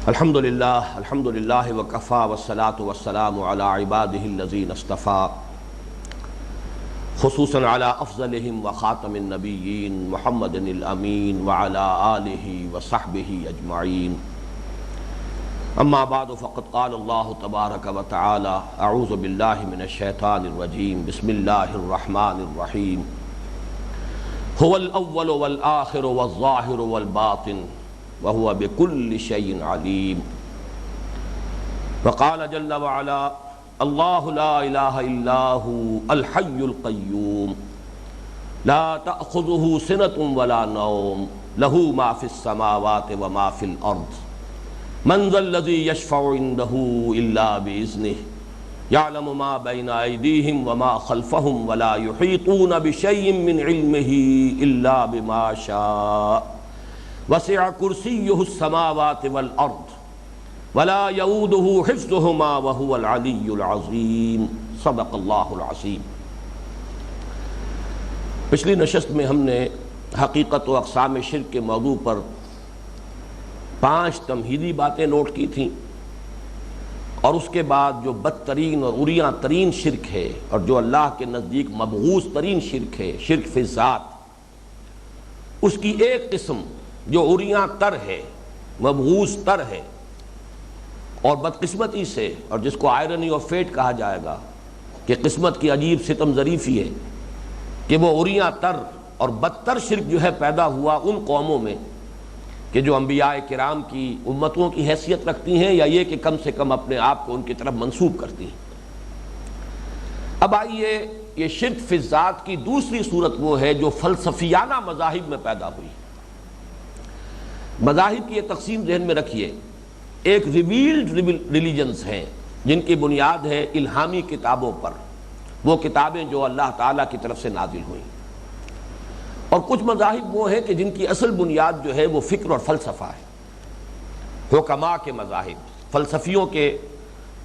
الحمدللہ وکفا والصلاة والسلام علی عبادہ الذین اصطفیٰ خصوصاً علی افضلہم وخاتم النبیین محمد الامین وعلی آلہ وصحبہ اجمعین اما بعد فقد قال اللہ تبارک وتعالی اعوذ باللہ من الشیطان الرجیم بسم اللہ الرحمن الرحیم هو الاول والآخر والظاہر والباطن وهو بكل شيء عليم وقال جل وعلا الله لا إله إلا هو الحي القيوم لا تأخذه سنة ولا نوم له ما في السماوات وما في الأرض من ذا الذي يشفع عنده إلا بإذنه يعلم ما بين أيديهم وما خلفهم ولا يحيطون بشيء من علمه إلا بما شاء وسع کرسیہ السماوات والارض ولا یؤودہ حفظہما وہو العلی العظیم صدق اللہ العظیم۔ پچھلی نشست میں ہم نے حقیقت و اقسام شرک کے موضوع پر 5 تمہیدی باتیں نوٹ کی تھیں، اور اس کے بعد جو بدترین اور عریاں ترین شرک ہے اور جو اللہ کے نزدیک مبغوض ترین شرک ہے، شرک فی الذات، اس کی ایک قسم جو عریاں تر ہے، مبغوض تر ہے، اور بدقسمتی سے، اور جس کو آئرنی آف فیٹ کہا جائے گا کہ قسمت کی عجیب ستم ظریفی ہے کہ وہ عریاں تر اور بدتر شرک جو ہے پیدا ہوا ان قوموں میں کہ جو انبیاء کرام کی امتوں کی حیثیت رکھتی ہیں، یا یہ کہ کم سے کم اپنے آپ کو ان کی طرف منسوب کرتی ہیں۔ اب آئیے، یہ شرک فی الذات کی دوسری صورت وہ ہے جو فلسفیانہ مذاہب میں پیدا ہوئی۔ مذاہب کی یہ تقسیم ذہن میں رکھیے، ایک ریویلڈ ریلیجنز ہیں جن کی بنیاد ہے الہامی کتابوں پر، وہ کتابیں جو اللہ تعالیٰ کی طرف سے نازل ہوئیں، اور کچھ مذاہب وہ ہیں کہ جن کی اصل بنیاد جو ہے وہ فکر اور فلسفہ ہے۔ حکماء کے مذاہب، فلسفیوں کے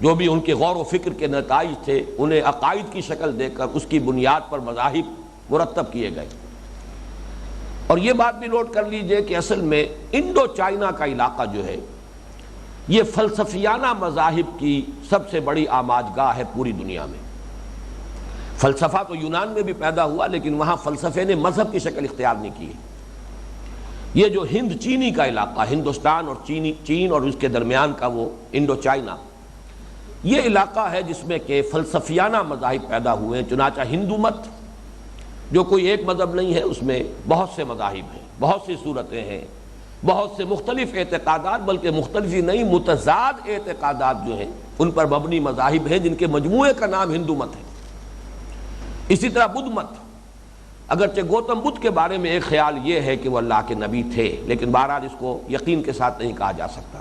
جو بھی ان کے غور و فکر کے نتائج تھے، انہیں عقائد کی شکل دے کر اس کی بنیاد پر مذاہب مرتب کیے گئے۔ اور یہ بات بھی نوٹ کر لیجئے کہ اصل میں انڈو چائنا کا علاقہ جو ہے یہ فلسفیانہ مذاہب کی سب سے بڑی آماج گاہ ہے پوری دنیا میں۔ فلسفہ تو یونان میں بھی پیدا ہوا، لیکن وہاں فلسفے نے مذہب کی شکل اختیار نہیں کی۔ یہ جو ہند چینی کا علاقہ، ہندوستان اور چین اور اس کے درمیان کا وہ انڈو چائنا، یہ علاقہ ہے جس میں کہ فلسفیانہ مذاہب پیدا ہوئے ہیں۔ چنانچہ ہندو مت جو کوئی ایک مذہب نہیں ہے، اس میں بہت سے مذاہب ہیں، بہت سی صورتیں ہیں، بہت سے مختلف اعتقادات، بلکہ مختلف ہی نہیں متضاد اعتقادات جو ہیں ان پر مبنی مذاہب ہیں، جن کے مجموعے کا نام ہندو مت ہے۔ اسی طرح بدھ مت، اگرچہ گوتم بدھ کے بارے میں ایک خیال یہ ہے کہ وہ اللہ کے نبی تھے، لیکن بہرحال اس کو یقین کے ساتھ نہیں کہا جا سکتا،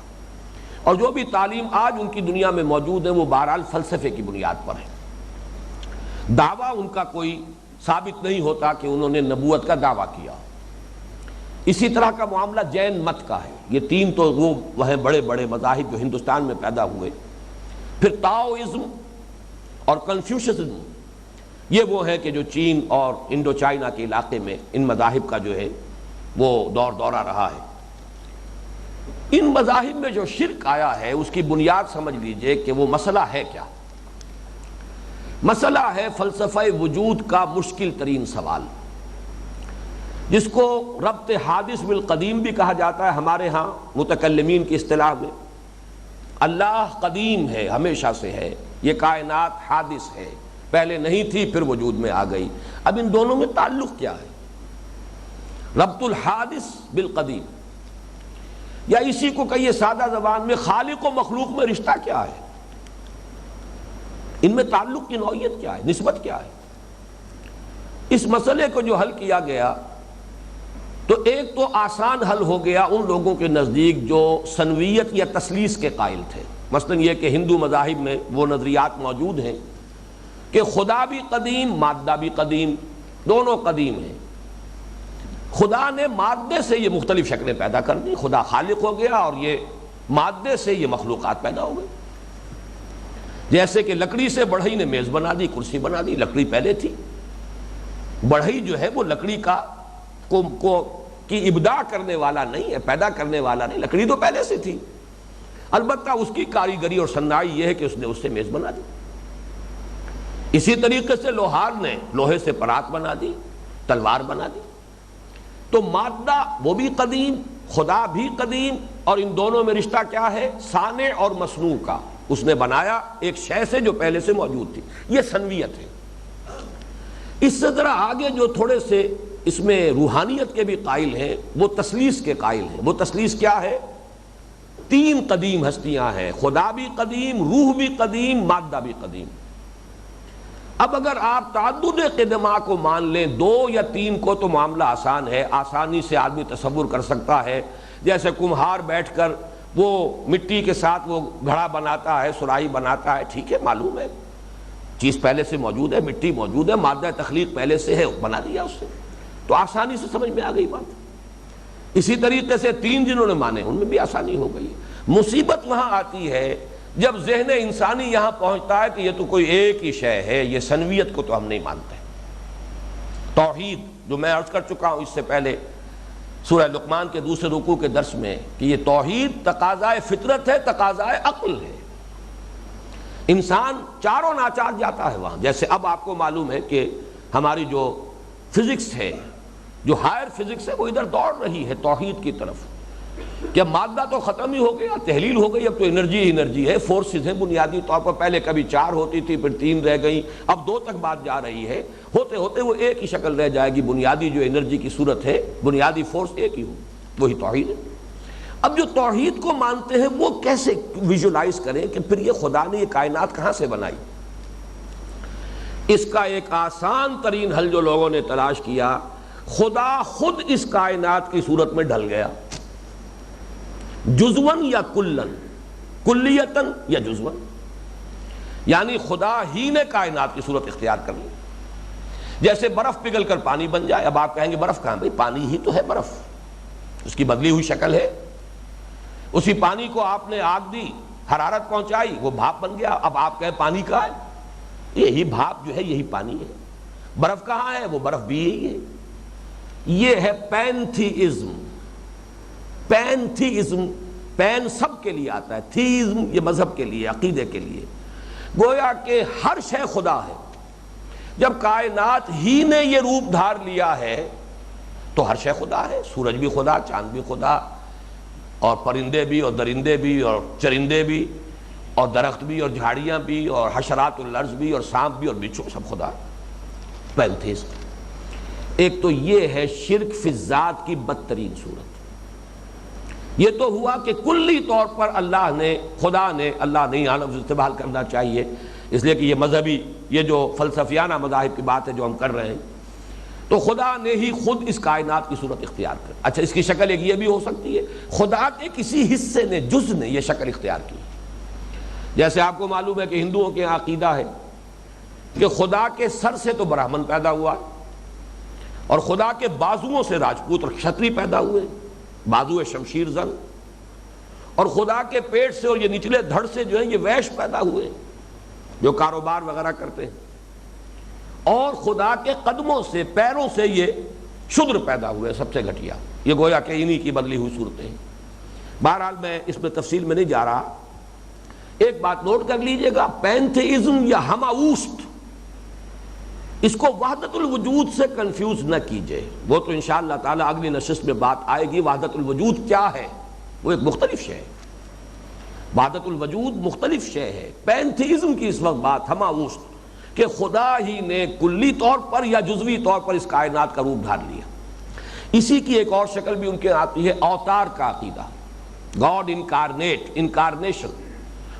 اور جو بھی تعلیم آج ان کی دنیا میں موجود ہے وہ بہرحال فلسفے کی بنیاد پر ہے۔ دعویٰ ان کا کوئی ثابت نہیں ہوتا کہ انہوں نے نبوت کا دعویٰ کیا۔ اسی طرح کا معاملہ جین مت کا ہے۔ یہ 3 تو وہ ہیں بڑے بڑے مذاہب جو ہندوستان میں پیدا ہوئے۔ پھر تاؤزم اور کنفیوشزم، یہ وہ ہیں کہ جو چین اور انڈو چائنا کے علاقے میں ان مذاہب کا جو ہے وہ دورہ رہا ہے۔ ان مذاہب میں جو شرک آیا ہے اس کی بنیاد سمجھ لیجئے کہ وہ مسئلہ ہے کیا؟ مسئلہ ہے فلسفہ وجود کا مشکل ترین سوال، جس کو ربط حادث بالقدیم بھی کہا جاتا ہے ہمارے ہاں متکلمین کی اصطلاح میں۔ اللہ قدیم ہے، ہمیشہ سے ہے، یہ کائنات حادث ہے، پہلے نہیں تھی پھر وجود میں آ گئی۔ اب ان دونوں میں تعلق کیا ہے؟ ربط الحادث بالقدیم، یا اسی کو کہیے سادہ زبان میں خالق و مخلوق میں رشتہ کیا ہے؟ ان میں تعلق کی نوعیت کیا ہے، نسبت کیا ہے؟ اس مسئلے کو جو حل کیا گیا تو ایک تو آسان حل ہو گیا ان لوگوں کے نزدیک جو سنویت یا تثلیث کے قائل تھے۔ مثلا یہ کہ ہندو مذاہب میں وہ نظریات موجود ہیں کہ خدا بھی قدیم، مادہ بھی قدیم، دونوں قدیم ہیں۔ خدا نے مادے سے یہ مختلف شکلیں پیدا کر دی، خدا خالق ہو گیا، اور یہ مادے سے یہ مخلوقات پیدا ہو گئی۔ جیسے کہ لکڑی سے بڑھئی نے میز بنا دی، کرسی بنا دی، لکڑی پہلے تھی۔ بڑھئی جو ہے وہ لکڑی کی ابداع کرنے والا نہیں ہے، پیدا کرنے والا نہیں، لکڑی تو پہلے سے تھی۔ البتہ اس کی کاریگری اور صنائی یہ ہے کہ اس نے اس سے میز بنا دی. اسی طریقے سے لوہار نے لوہے سے پرات بنا دی، تلوار بنا دی. تو مادہ وہ بھی قدیم، خدا بھی قدیم، اور ان دونوں میں رشتہ کیا ہے؟ صانع اور مصنوع کا. اس نے بنایا ایک شے سے جو پہلے سے موجود تھی. یہ سنویت ہے. اس سے ذرا آگے جو تھوڑے سے اس میں روحانیت کے بھی قائل ہیں وہ تثلیث کے قائل ہیں. وہ تثلیث کیا ہے؟ تین قدیم ہستیاں ہیں، خدا بھی قدیم، روح بھی قدیم، مادہ بھی قدیم. اب اگر آپ تعدد قدما کو مان لیں، دو یا تین کو، تو معاملہ آسان ہے. آسانی سے آدمی تصور کر سکتا ہے جیسے کمہار بیٹھ کر وہ مٹی کے ساتھ وہ گھڑا بناتا ہے، سراہی بناتا ہے. ٹھیک ہے، معلوم ہے چیز پہلے سے موجود ہے، مٹی موجود ہے، مادہ تخلیق پہلے سے ہے، بنا دیا اس سے، تو آسانی سے سمجھ میں آ گئی بات. اسی طریقے سے تین جنہوں نے مانے ان میں بھی آسانی ہو گئی. مصیبت وہاں آتی ہے جب ذہن انسانی یہاں پہنچتا ہے کہ یہ تو کوئی ایک ہی شے ہے، یہ سنویت کو تو ہم نہیں مانتے. توحید جو میں عرض کر چکا ہوں اس سے پہلے سورہ لقمان کے دوسرے رکوع کے درس میں کہ یہ توحید تقاضائے فطرت ہے، تقاضائے عقل ہے. انسان چاروں ناچار جاتا ہے وہاں. جیسے اب آپ کو معلوم ہے کہ ہماری جو فزکس ہے، جو ہائر فزکس ہے، وہ ادھر دوڑ رہی ہے توحید کی طرف کہ مادہ تو ختم ہی ہو گیا، تحلیل ہو گئی، اب تو انرجی ہے، فورسز ہیں بنیادی طور پر. پہلے کبھی 4 ہوتی تھی، پھر 3 رہ گئی، اب 2 تک بات جا رہی ہے. ہوتے ہوتے وہ ایک ہی شکل رہ جائے گی. بنیادی جو انرجی کی صورت ہے، بنیادی فورس ایک ہی ہو، وہی توحید ہے. اب جو توحید کو مانتے ہیں وہ کیسے ویژولائز کریں کہ پھر یہ خدا نے یہ کائنات کہاں سے بنائی؟ اس کا ایک آسان ترین حل جو لوگوں نے تلاش کیا، خدا خود اس کائنات کی صورت میں ڈھل گیا، جزون یا کلن، کلیتن یا جزون. یعنی خدا ہی نے کائنات کی صورت اختیار کر لی. جیسے برف پگھل کر پانی بن جائے. اب آپ کہیں گے برف کہاں؟ بھائی پانی ہی تو ہے برف، اس کی بدلی ہوئی شکل ہے. اسی پانی کو آپ نے آگ دی، حرارت پہنچائی، وہ بھاپ بن گیا. اب آپ کہیں پانی کہاں ہے؟ یہی بھاپ جو ہے یہی پانی ہے. برف کہاں ہے؟ وہ برف بھی یہی ہے. یہ ہے پینتھیزم. پینتھیزم، پین سب کے لیے آتا ہے، تھیزم یہ مذہب کے لیے، عقیدے کے لیے. گویا کہ ہر شے خدا ہے. جب کائنات ہی نے یہ روپ دھار لیا ہے تو ہر شے خدا ہے. سورج بھی خدا، چاند بھی خدا، اور پرندے بھی، اور درندے بھی، اور چرندے بھی، اور درخت بھی، اور جھاڑیاں بھی، اور حشرات الارض بھی، اور سانپ بھی، اور بچھو، سب خدا. پینتھیزم. ایک تو یہ ہے شرک فی الذات کی بدترین صورت. یہ تو ہوا کہ کلی طور پر اللہ نے، خدا نے، اللہ نہیں یہاں لفظ استعمال کرنا چاہیے اس لیے کہ یہ مذہبی، یہ جو فلسفیانہ مذاہب کی بات ہے جو ہم کر رہے ہیں، تو خدا نے ہی خود اس کائنات کی صورت اختیار کر. اچھا، اس کی شکل ایک یہ بھی ہو سکتی ہے خدا کے کسی حصے نے، جز نے یہ شکل اختیار کی. جیسے آپ کو معلوم ہے کہ ہندوؤں کے عقیدہ ہے کہ خدا کے سر سے تو برہمن پیدا ہوا، اور خدا کے بازوؤں سے راجپوت اور کھتری پیدا ہوئے، بازو شمشیر زن، اور خدا کے پیٹ سے اور یہ نچلے دھڑ سے جو ہے یہ ویش پیدا ہوئے جو کاروبار وغیرہ کرتے ہیں، اور خدا کے قدموں سے، پیروں سے یہ شودر پیدا ہوئے، سب سے گھٹیا. یہ گویا کہ انہی کی بدلی ہوئی صورتیں ہیں. بہرحال میں اس میں تفصیل میں نہیں جا رہا. ایک بات نوٹ کر لیجئے گا، پینتھیزم یا ہماوسٹ، اس کو وحدت الوجود سے کنفیوز نہ کیجئے. وہ تو انشاءاللہ تعالی اگلی نشست میں بات آئے گی. وحدت الوجود کیا ہے؟ وہ ایک مختلف شے ہے. وحدت الوجود مختلف شے ہے. پینتھیزم کی اس وقت بات ہماوسٹ کہ خدا ہی نے کلی طور پر یا جزوی طور پر اس کائنات کا روپ دھار لیا. اسی کی ایک اور شکل بھی ان کے آتی ہے، اوتار کا عقیدہ، گاڈ انکارنیٹ، انکارنیشن.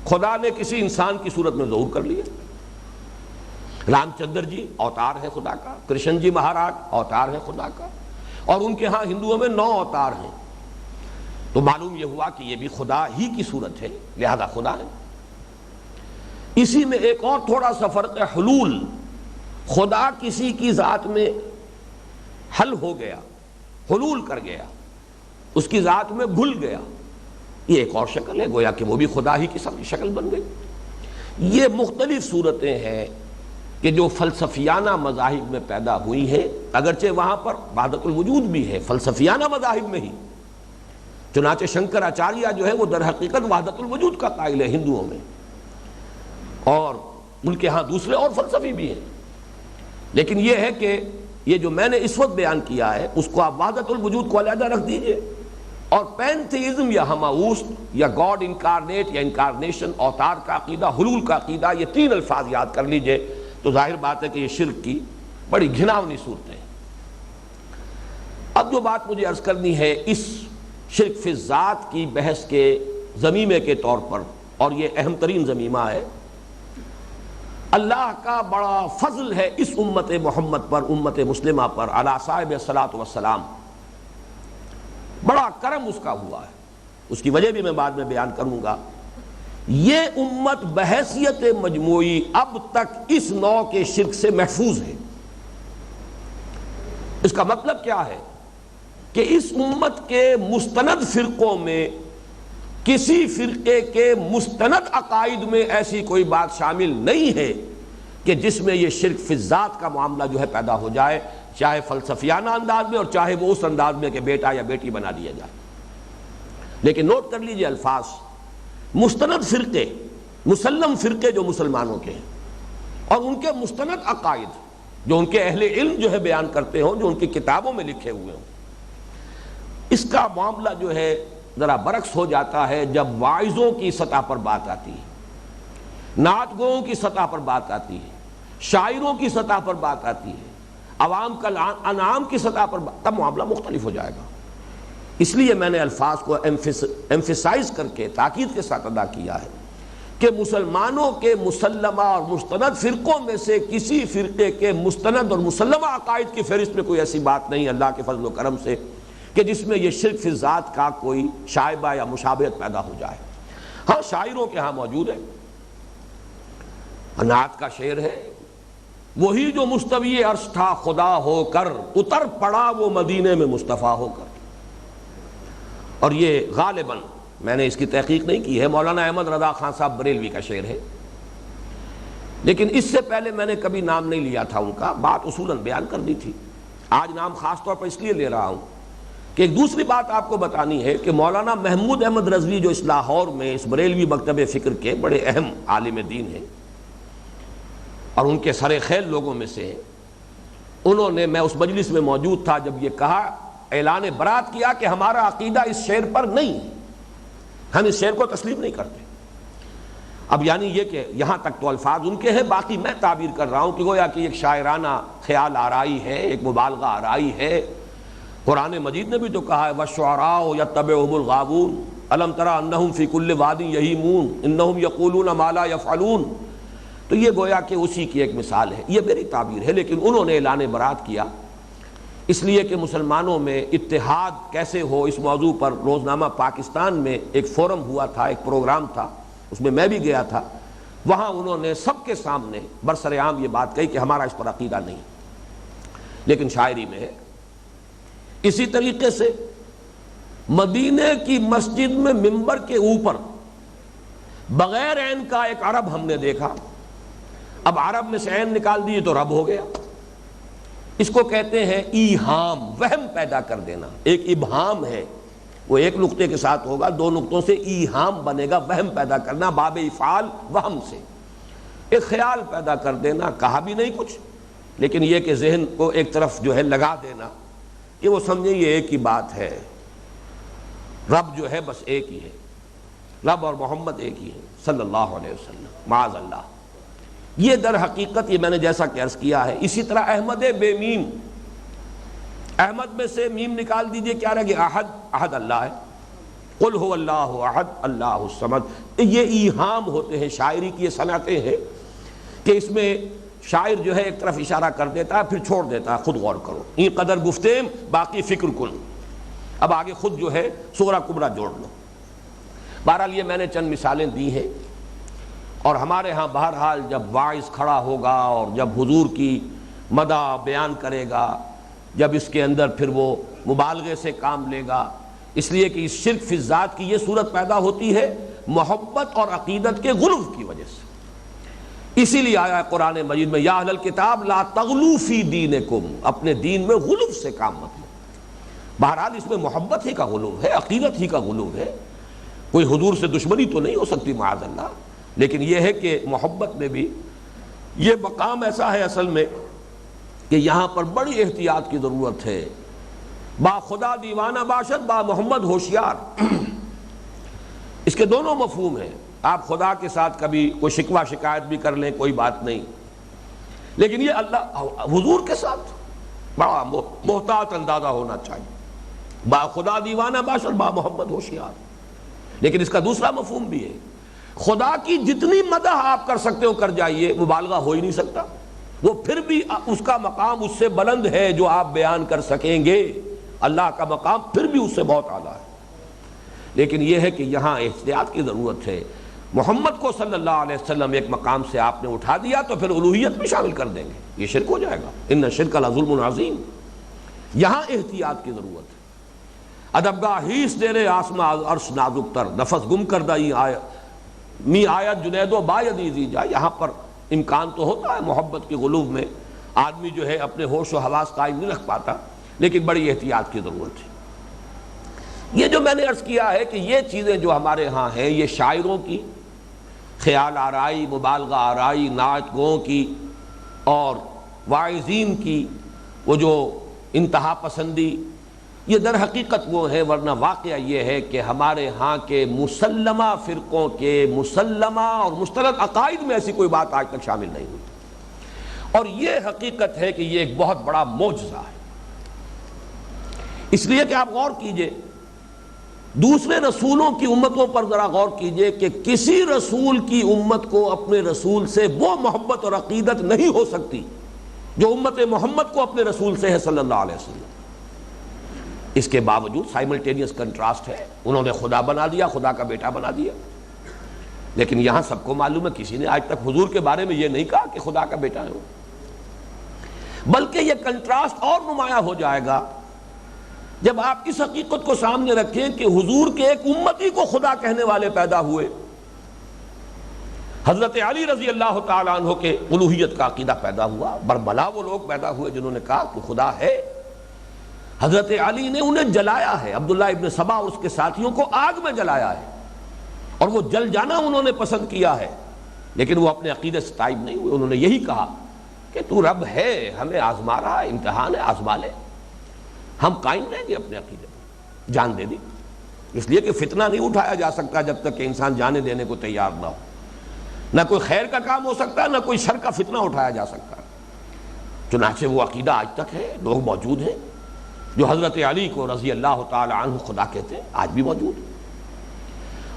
خدا نے کسی انسان کی صورت میں ظہور کر لیا. رام چندر جی اوتار ہے خدا کا، کرشن جی مہاراج اوتار ہے خدا کا، اور ان کے ہاں ہندوؤں میں 9 اوتار ہیں. تو معلوم یہ ہوا کہ یہ بھی خدا ہی کی صورت ہے، لہذا خدا ہے. اسی میں ایک اور تھوڑا سا فرق ہے، حلول. خدا کسی کی ذات میں حل ہو گیا، حلول کر گیا، اس کی ذات میں گھل گیا. یہ ایک اور شکل ہے، گویا کہ وہ بھی خدا ہی کی شکل بن گئی. یہ مختلف صورتیں ہیں کہ جو فلسفیانہ مذاہب میں پیدا ہوئی ہیں، اگرچہ وہاں پر وحدت الوجود بھی ہے فلسفیانہ مذاہب میں ہی، چنانچہ شنکراچاریہ جو ہے وہ در حقیقت وحدت الوجود کا قائل ہے ہندوؤں میں، اور ان کے ہاں دوسرے اور فلسفی بھی ہیں، لیکن یہ ہے کہ یہ جو میں نے اس وقت بیان کیا ہے اس کو آپ وحدت الوجود کو علیحدہ رکھ دیجئے، اور پینتھیزم یا ہماوست یا گاڈ انکارنیٹ یا انکارنیشن، اوتار کا عقیدہ، حلول کا عقیدہ، یہ تین الفاظ یاد کر لیجئے تو ظاہر بات ہے کہ یہ شرک کی بڑی گھناؤنی صورتیں ہیں۔ اب جو بات مجھے عرض کرنی ہے اس شرک فی الذات کی بحث کے ضمیمے کے طور پر، اور یہ اہم ترین ضمیمہ ہے، اللہ کا بڑا فضل ہے اس امت محمد پر، امت مسلمہ پر، علی صاحب الصلاۃ والسلام، بڑا کرم اس کا ہوا ہے، اس کی وجہ بھی میں بعد میں بیان کروں گا۔ یہ امت بحیثیت مجموعی اب تک اس نوع کے شرک سے محفوظ ہے۔ اس کا مطلب کیا ہے کہ اس امت کے مستند فرقوں میں کسی فرقے کے مستند عقائد میں ایسی کوئی بات شامل نہیں ہے کہ جس میں یہ شرک فی الذات کا معاملہ جو ہے پیدا ہو جائے، چاہے فلسفیانہ انداز میں اور چاہے وہ اس انداز میں کہ بیٹا یا بیٹی بنا دیا جائے۔ لیکن نوٹ کر لیجئے الفاظ، مستند فرقے، مسلم فرقے جو مسلمانوں کے ہیں، اور ان کے مستند عقائد جو ان کے اہل علم جو ہے بیان کرتے ہوں، جو ان کی کتابوں میں لکھے ہوئے ہوں، اس کا معاملہ جو ہے ذرا برعکس ہو جاتا ہے جب واعظوں کی سطح پر بات آتی ہے، نعت گوؤں کی سطح پر بات آتی ہے، شاعروں کی سطح پر بات آتی ہے، عوام کا انعام کی سطح پر تب معاملہ مختلف ہو جائے گا۔ اس لیے میں نے الفاظ کو ایمفیسائز کر کے تاکید کے ساتھ ادا کیا ہے کہ مسلمانوں کے مسلمہ اور مستند فرقوں میں سے کسی فرقے کے مستند اور مسلمہ عقائد کی فہرست میں کوئی ایسی بات نہیں اللہ کے فضل و کرم سے کہ جس میں یہ شرک فی الذات کا کوئی شائبہ یا مشابہت پیدا ہو جائے۔ ہاں شاعروں کے ہاں موجود ہے، نعت کا شعر ہے، وہی جو مستوی عرش تھا خدا ہو کر، اتر پڑا وہ مدینے میں مصطفیٰ ہو کر، اور یہ غالباً میں نے اس کی تحقیق نہیں کی ہے، مولانا احمد رضا خان صاحب بریلوی کا شعر ہے، لیکن اس سے پہلے میں نے کبھی نام نہیں لیا تھا ان کا، بات اصولاً بیان کر دی تھی۔ آج نام خاص طور پر اس لیے لے رہا ہوں کہ ایک دوسری بات آپ کو بتانی ہے کہ مولانا محمود احمد رضوی جو اس لاہور میں اس بریلوی مکتب فکر کے بڑے اہم عالم دین ہیں اور ان کے سر خیل لوگوں میں سے ہیں، انہوں نے، میں اس مجلس میں موجود تھا جب یہ کہا، اعلان برات کیا کہ ہمارا عقیدہ اس شعر پر نہیں، ہم اس شعر کو تسلیم نہیں کرتے۔ اب یعنی یہ کہ یہاں تک تو الفاظ ان کے ہیں، باقی میں تعبیر کر رہا ہوں کہ گویا کہ ایک شاعرانہ خیال آرائی ہے، ایک مبالغہ آرائی ہے۔ قرآن مجید نے بھی تو کہا ہے وَالشُّعَرَاءُ يَتَّبِعُهُمُ الْغَاوُونَ أَلَمْ تَرَ أَنَّهُمْ فِي كُلِّ وَادٍ يَهِيمُونَ إِنَّهُمْ يَقُولُونَ مَا لَا يَفْعَلُونَ۔ تو یہ گویا کہ اسی کی ایک مثال ہے، یہ میری تعبیر ہے، لیکن انہوں نے اعلان برات کیا اس لیے کہ مسلمانوں میں اتحاد کیسے ہو اس موضوع پر روزنامہ پاکستان میں ایک فورم ہوا تھا، ایک پروگرام تھا، اس میں بھی گیا تھا، وہاں انہوں نے سب کے سامنے برسرعام یہ بات کہی کہ ہمارا اس پر عقیدہ نہیں، لیکن شاعری میں ہے۔ اسی طریقے سے مدینے کی مسجد میں منبر کے اوپر بغیر عین کا ایک عرب ہم نے دیکھا، اب عرب میں سے عین نکال دیے تو رب ہو گیا، اس کو کہتے ہیں ایہام، وہم پیدا کر دینا، ایک ابہام ہے، وہ ایک نقطے کے ساتھ ہوگا، دو نقطوں سے ایہام بنے گا، وہم پیدا کرنا، باب افعال وہم سے ایک خیال پیدا کر دینا، کہا بھی نہیں کچھ، لیکن یہ کہ ذہن کو ایک طرف جو ہے لگا دینا کہ وہ سمجھیں یہ ایک ہی بات ہے، رب جو ہے بس ایک ہی ہے، رب اور محمد ایک ہی ہے صلی اللہ علیہ وسلم، معاذ اللہ۔ یہ در حقیقت، یہ میں نے جیسا کہ عرض کیا ہے، اسی طرح احمد بے میم، احمد میں سے میم نکال دیجئے، کیا رہ گیا؟ احد، احد اللہ ہے، قل هو اللہ احد اللہ الصمد۔ یہ ایہام ہوتے ہیں، شاعری کی یہ صنعتیں ہیں کہ اس میں شاعر جو ہے ایک طرف اشارہ کر دیتا ہے پھر چھوڑ دیتا ہے، خود غور کرو، این قدر گفتیم باقی فکر کن، اب آگے خود جو ہے صغرا کبرا جوڑ لو۔ بہرحال یہ میں نے چند مثالیں دی ہیں، اور ہمارے ہاں بہرحال جب واعظ کھڑا ہوگا اور جب حضور کی مدح بیان کرے گا، جب اس کے اندر پھر وہ مبالغے سے کام لے گا، اس لیے کہ اس شرک فی الذات کی یہ صورت پیدا ہوتی ہے محبت اور عقیدت کے غلو کی وجہ سے۔ اسی لیے آیا ہے قرآن مجید میں یا اہل الکتاب لا تغلوا فی دینکم، اپنے دین میں غلو سے کام مت لو۔ بہرحال اس میں محبت ہی کا غلوب ہے، عقیدت ہی کا غلوب ہے، کوئی حضور سے دشمنی تو نہیں ہو سکتی معاذ اللہ، لیکن یہ ہے کہ محبت میں بھی یہ مقام ایسا ہے اصل میں کہ یہاں پر بڑی احتیاط کی ضرورت ہے۔ با خدا دیوانہ باشد، با محمد ہوشیار، اس کے دونوں مفہوم ہیں۔ آپ خدا کے ساتھ کبھی کوئی شکوہ شکایت بھی کر لیں، کوئی بات نہیں، لیکن یہ اللہ حضور کے ساتھ بڑا محتاط اندازہ ہونا چاہیے۔ با خدا دیوانہ باشد، با محمد ہوشیار۔ لیکن اس کا دوسرا مفہوم بھی ہے، خدا کی جتنی مدح آپ کر سکتے ہو کر جائیے، مبالغہ ہو ہی نہیں سکتا، وہ پھر بھی اس کا مقام اس سے بلند ہے جو آپ بیان کر سکیں گے، اللہ کا مقام پھر بھی اس سے بہت اعلیٰ ہے۔ لیکن یہ ہے کہ یہاں احتیاط کی ضرورت ہے۔ محمد کو صلی اللہ علیہ وسلم ایک مقام سے آپ نے اٹھا دیا تو پھر الوہیت میں شامل کر دیں گے، یہ شرک ہو جائے گا، ان الشرک لظلم عظیم۔ یہاں احتیاط کی ضرورت ہے۔ ادبگاہ ہیس دے رے آسما عرش نازک تر، نفس گم کردہ می آیت جنید و بایدیزی جا۔ یہاں پر امکان تو ہوتا ہے محبت کے غلوب میں آدمی جو ہے اپنے ہوش و حواس قائم نہیں رکھ پاتا، لیکن بڑی احتیاط کی ضرورت ہے۔ یہ جو میں نے عرض کیا ہے کہ یہ چیزیں جو ہمارے ہاں ہیں، یہ شاعروں کی خیال آرائی، مبالغہ آرائی، نعت گوں کی اور واعظین کی وہ جو انتہا پسندی، یہ در حقیقت وہ ہے، ورنہ واقعہ یہ ہے کہ ہمارے ہاں کے مسلمہ فرقوں کے مسلمہ اور مستند عقائد میں ایسی کوئی بات آج تک شامل نہیں ہوئی، اور یہ حقیقت ہے کہ یہ ایک بہت بڑا معجزہ ہے۔ اس لیے کہ آپ غور کیجئے، دوسرے رسولوں کی امتوں پر ذرا غور کیجئے کہ کسی رسول کی امت کو اپنے رسول سے وہ محبت اور عقیدت نہیں ہو سکتی جو امت محمد کو اپنے رسول سے ہے صلی اللہ علیہ وسلم۔ اس کے باوجود سائملٹینیس کنٹراسٹ ہے، انہوں نے خدا بنا دیا، خدا کا بیٹا بنا دیا، لیکن یہاں سب کو معلوم ہے کسی نے آج تک حضور کے بارے میں یہ نہیں کہا کہ خدا کا بیٹا ہے وہ، بلکہ یہ کنٹراسٹ اور نمایاں ہو جائے گا جب آپ اس حقیقت کو سامنے رکھیں کہ حضور کے ایک امتی کو خدا کہنے والے پیدا ہوئے۔ حضرت علی رضی اللہ تعالیٰ عنہ کے الوہیت کا عقیدہ پیدا ہوا، بربلا وہ لوگ پیدا ہوئے جنہوں نے کہا کہ خدا ہے۔ حضرت علی نے انہیں جلایا ہے، عبداللہ ابن سبا اور اس کے ساتھیوں کو آگ میں جلایا ہے، اور وہ جل جانا انہوں نے پسند کیا ہے، لیکن وہ اپنے عقیدے سے تائب نہیں ہوئے۔ انہوں نے یہی کہا کہ تو رب ہے، ہمیں آزما رہا ہے، امتحان ہے، آزما لے، ہم قائم رہیں گے اپنے عقیدے پر، جان دے دی، اس لیے کہ فتنہ نہیں اٹھایا جا سکتا جب تک کہ انسان جانے دینے کو تیار نہ ہو، نہ کوئی خیر کا کام ہو سکتا ہے، نہ کوئی شر کا فتنہ اٹھایا جا سکتا ہے۔ چنانچہ وہ عقیدہ آج تک ہے، لوگ موجود ہیں جو حضرت علی کو رضی اللہ تعالی عنہ خدا کہتے ہیں، آج بھی موجود ہیں،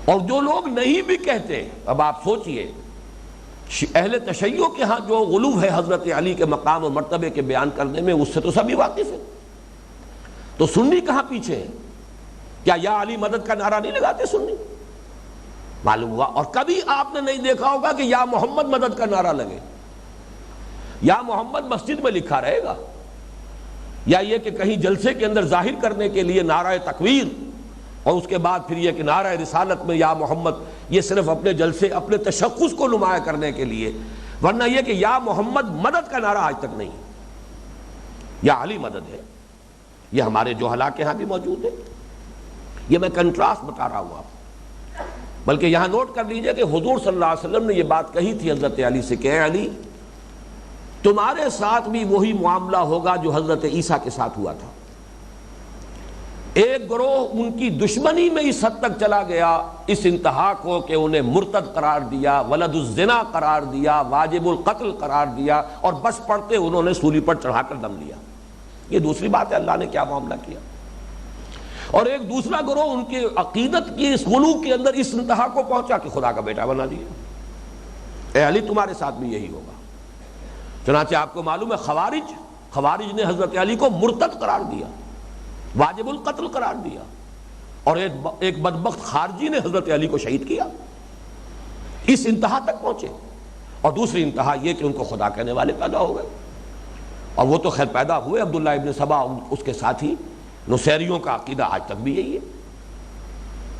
اور جو لوگ نہیں بھی کہتے، اب آپ سوچئے اہل تشیع کے ہاں جو غلو ہے حضرت علی کے مقام و مرتبے کے بیان کرنے میں، اس سے تو سبھی واقف ہیں، تو سنی کہاں پیچھے ہے؟ کیا یا علی مدد کا نعرہ نہیں لگاتے سنی؟ معلوم ہوا، اور کبھی آپ نے نہیں دیکھا ہوگا کہ یا محمد مدد کا نعرہ لگے، یا محمد مسجد میں لکھا رہے گا، یا یہ کہ کہیں جلسے کے اندر ظاہر کرنے کے لیے نعرہ تکبیر، اور اس کے بعد پھر یہ کہ نعرہ رسالت میں یا محمد، یہ صرف اپنے جلسے اپنے تشخص کو نمایاں کرنے کے لیے، ورنہ یہ کہ یا محمد مدد کا نعرہ آج تک نہیں، یا علی مدد ہے۔ یہ ہمارے جوہلا کے ہاں بھی موجود ہے، یہ میں کنٹراسٹ بتا رہا ہوں آپ، بلکہ یہاں نوٹ کر لیجئے کہ حضور صلی اللہ علیہ وسلم نے یہ بات کہی تھی حضرت علی سے کہ اے علی، تمہارے ساتھ بھی وہی معاملہ ہوگا جو حضرت عیسیٰ کے ساتھ ہوا تھا۔ ایک گروہ ان کی دشمنی میں اس حد تک چلا گیا، اس انتہا کو کہ انہیں مرتد قرار دیا، ولد الزنا قرار دیا، واجب القتل قرار دیا، اور بس پڑتے انہوں نے سولی پر چڑھا کر دم لیا۔ یہ دوسری بات ہے اللہ نے کیا معاملہ کیا۔ اور ایک دوسرا گروہ ان کے عقیدت کی اس غلو کے اندر اس انتہا کو پہنچا کہ خدا کا بیٹا بنا دیا۔ اے علی تمہارے ساتھ بھی یہی ہوگا۔ چنانچہ آپ کو معلوم ہے خوارج نے حضرت علی کو مرتد قرار دیا، واجب القتل قرار دیا، اور ایک بدبخت خارجی نے حضرت علی کو شہید کیا۔ اس انتہا تک پہنچے، اور دوسری انتہا یہ کہ ان کو خدا کہنے والے پیدا ہو گئے، اور وہ تو خیر پیدا ہوئے، عبداللہ ابن سبا اس کے ساتھی، نصیریوں کا عقیدہ آج تک بھی یہی ہے۔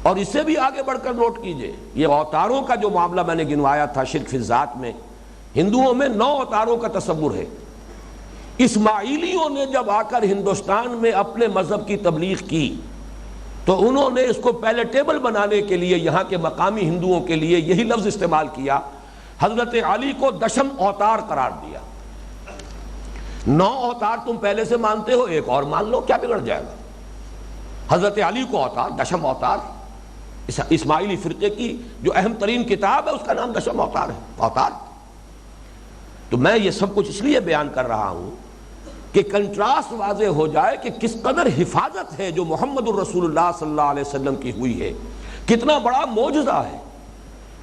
اور اس سے بھی آگے بڑھ کر نوٹ کیجئے، یہ اوتاروں کا جو معاملہ میں نے گنوایا تھا شرک فی الذات میں، ہندوؤں میں 9 اوتاروں کا تصور ہے۔ اسماعیلیوں نے جب آ کر ہندوستان میں اپنے مذہب کی تبلیغ کی تو انہوں نے اس کو پیلیٹیبل بنانے کے لیے یہاں کے مقامی ہندوؤں کے لیے یہی لفظ استعمال کیا، حضرت علی کو دشم اوتار قرار دیا۔ 9 اوتار تم پہلے سے مانتے ہو، ایک اور مان لو، کیا بگڑ جائے گا؟ حضرت علی کو اوتار، دشم اوتار، اسماعیلی فرقے کی جو اہم ترین کتاب ہے اس کا نام دشم اوتار ہے، اوتار۔ تو میں یہ سب کچھ اس لیے بیان کر رہا ہوں کہ کنٹراسٹ واضح ہو جائے کہ کس قدر حفاظت ہے جو محمد الرسول اللہ صلی اللہ علیہ وسلم کی ہوئی ہے، کتنا بڑا معجزہ ہے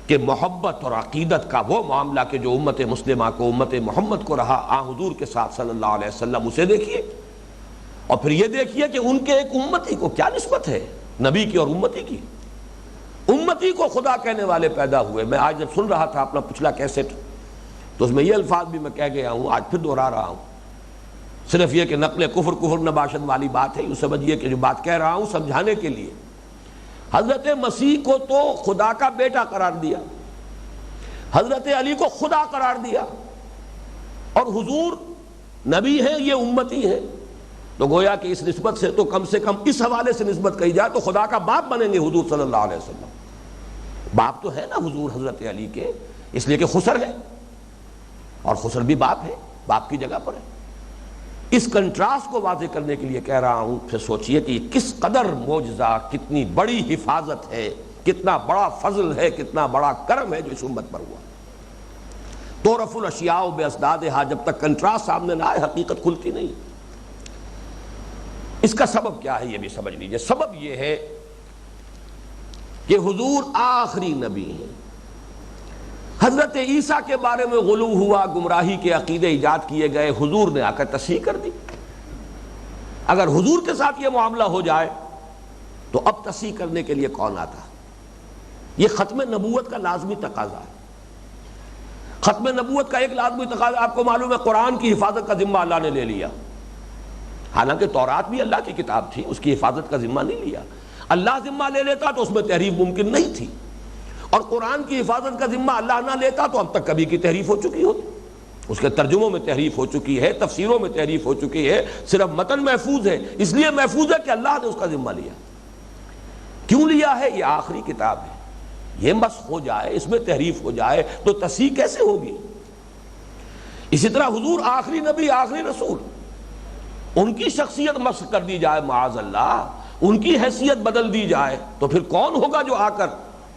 کہ محبت اور عقیدت کا وہ معاملہ کہ جو امت مسلمہ کو، امت محمد کو رہا آن حضور کے ساتھ صلی اللہ علیہ وسلم، اسے دیکھیے اور پھر یہ دیکھیے کہ ان کے ایک امتی کو کیا نسبت ہے نبی کی اور امتی کی۔ امتی کو خدا کہنے والے پیدا ہوئے۔ میں آج جب سن رہا تھا اپنا پچھلا کیسٹ تو اس میں یہ الفاظ بھی میں کہہ گیا ہوں، آج پھر دہرا رہا ہوں، صرف یہ کہ نقل کفر نباشت والی بات ہے، یوں سمجھیے کہ جو بات کہہ رہا ہوں سمجھانے کے لیے۔ حضرت مسیح کو تو خدا کا بیٹا قرار دیا، حضرت علی کو خدا قرار دیا، اور حضور نبی ہیں، یہ امتی ہیں، تو گویا کہ اس نسبت سے تو کم سے کم اس حوالے سے نسبت کہی جائے تو خدا کا باپ بنیں گے حضور صلی اللہ علیہ وسلم۔ باپ تو ہے نا حضور حضرت علی کے، اس لیے کہ خسر ہے، اور خسر بھی باپ ہے، باپ کی جگہ پر ہے۔ اس کنٹراسٹ کو واضح کرنے کے لیے کہہ رہا ہوں، پھر سوچئے کہ یہ کس قدر معجزہ، کتنی بڑی حفاظت ہے، کتنا بڑا فضل ہے، کتنا بڑا کرم ہے جو اس امت پر ہوا۔ تعرف الاشیاء باسدادھا، جب تک کنٹراسٹ سامنے نہ آئے حقیقت کھلتی نہیں۔ اس کا سبب کیا ہے یہ بھی سمجھ لیجئے۔ سبب یہ ہے کہ حضور آخری نبی ہیں۔ حضرت عیسیٰ کے بارے میں غلو ہوا، گمراہی کے عقیدے ایجاد کیے گئے، حضور نے آ کر تصحیح کر دی۔ اگر حضور کے ساتھ یہ معاملہ ہو جائے تو اب تصحیح کرنے کے لیے کون آتا؟ یہ ختم نبوت کا لازمی تقاضا ہے۔ ختم نبوت کا ایک لازمی تقاضا آپ کو معلوم ہے، قرآن کی حفاظت کا ذمہ اللہ نے لے لیا، حالانکہ تورات بھی اللہ کی کتاب تھی، اس کی حفاظت کا ذمہ نہیں لیا۔ اللہ ذمہ لے لیتا تو اس میں تحریف ممکن نہیں تھی، اور قرآن کی حفاظت کا ذمہ اللہ نہ لیتا تو اب تک کبھی کی تحریف ہو چکی ہوتی، اس کے ترجموں میں تحریف ہو چکی ہے، تفسیروں میں تحریف ہو چکی ہے، صرف متن محفوظ ہے، اس لیے محفوظ ہے کہ اللہ نے اس کا ذمہ لیا۔ کیوں لیا ہے؟ یہ آخری کتاب ہے، یہ مسخ ہو جائے، اس میں تحریف ہو جائے تو تصحیح کیسے ہوگی؟ اسی طرح حضور آخری نبی، آخری رسول، ان کی شخصیت مسخ کر دی جائے معاذ اللہ، ان کی حیثیت بدل دی جائے تو پھر کون ہوگا جو آ کر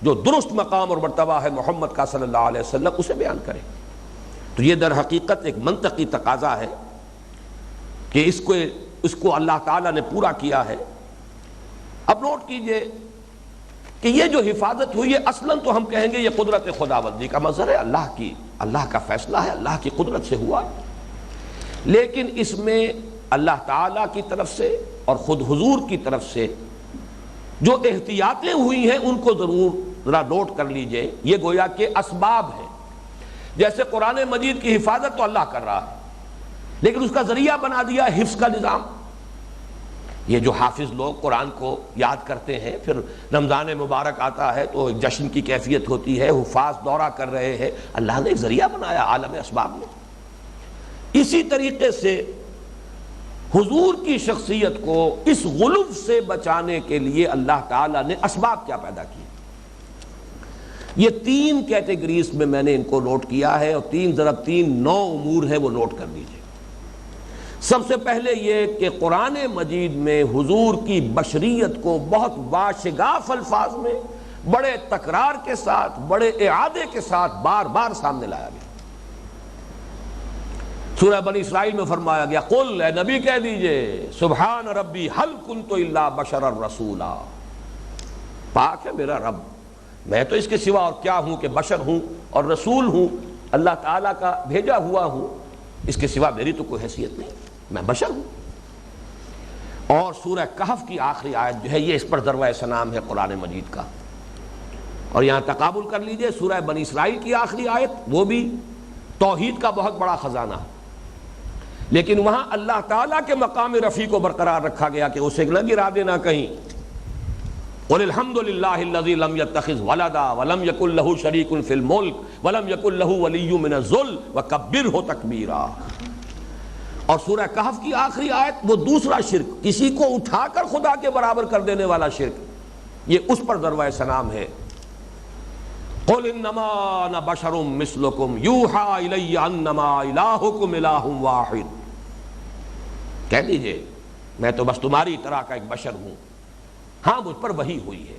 جو درست مقام اور مرتبہ ہے محمد کا صلی اللہ علیہ وسلم اسے بیان کرے؟ تو یہ در حقیقت ایک منطقی تقاضا ہے کہ اس کو اللہ تعالیٰ نے پورا کیا ہے۔ اب نوٹ کیجئے کہ یہ جو حفاظت ہوئی ہے اصلاً تو ہم کہیں گے یہ قدرت خداوندی کا مظہر ہے، اللہ کا فیصلہ ہے، اللہ کی قدرت سے ہوا، لیکن اس میں اللہ تعالیٰ کی طرف سے اور خود حضور کی طرف سے جو احتیاطیں ہوئی ہیں ان کو ضرور ذرا نوٹ کر لیجئے۔ یہ گویا کہ اسباب ہیں، جیسے قرآن مجید کی حفاظت تو اللہ کر رہا ہے، لیکن اس کا ذریعہ بنا دیا حفظ کا نظام۔ یہ جو حافظ لوگ قرآن کو یاد کرتے ہیں، پھر رمضان مبارک آتا ہے تو ایک جشن کی کیفیت ہوتی ہے، حفاظ دورہ کر رہے ہیں، اللہ نے ایک ذریعہ بنایا عالم اسباب میں۔ اسی طریقے سے حضور کی شخصیت کو اس غلو سے بچانے کے لیے اللہ تعالیٰ نے اسباب کیا پیدا کیے؟ یہ 3 کیٹیگریز میں نے ان کو نوٹ کیا ہے، اور 3 ضرب 3 9 امور ہیں، وہ نوٹ کر لیجئے۔ سب سے پہلے یہ کہ قرآن مجید میں حضور کی بشریت کو بہت باشگاف الفاظ میں، بڑے تکرار کے ساتھ، بڑے اعادے کے ساتھ بار بار سامنے لایا گیا۔ سورہ بنی اسرائیل میں فرمایا گیا، قل، اے نبی کہہ دیجئے، سبحان ربی هل كنت الا بشرا رسولا، پاک ہے میرا رب، میں تو اس کے سوا اور کیا ہوں کہ بشر ہوں اور رسول ہوں، اللہ تعالیٰ کا بھیجا ہوا ہوں، اس کے سوا میری تو کوئی حیثیت نہیں، میں بشر ہوں۔ اور سورہ کہف کی آخری آیت جو ہے یہ اس پر ذروہ سنام ہے قرآن مجید کا۔ اور یہاں تقابل کر لیجئے سورہ بنی اسرائیل کی آخری آیت، وہ بھی توحید کا بہت بڑا خزانہ، لیکن وہاں اللہ تعالیٰ کے مقام رفیع کو برقرار رکھا گیا کہ اسے نہ گرا دینا کہیں۔ قل الحمد للہ الذی لم یتخذ ولدا ولم یکن لہ شریک فی الملک ولم یکن لہ ولی من الذل وکبرہ تکبیرا۔ اور سورہ کہف کی آخری آیت وہ دوسرا شرک، کسی کو اٹھا کر خدا کے برابر کر دینے والا شرک، یہ اس پر ضربہ سلام ہے۔ قل انما انا بشر مثلکم یوحی الی انما الہکم الہ واحد، کہہ دیجئے میں تو بس تمہاری طرح کا ایک بشر ہوں، ہاں مجھ پر وحی ہوئی ہے،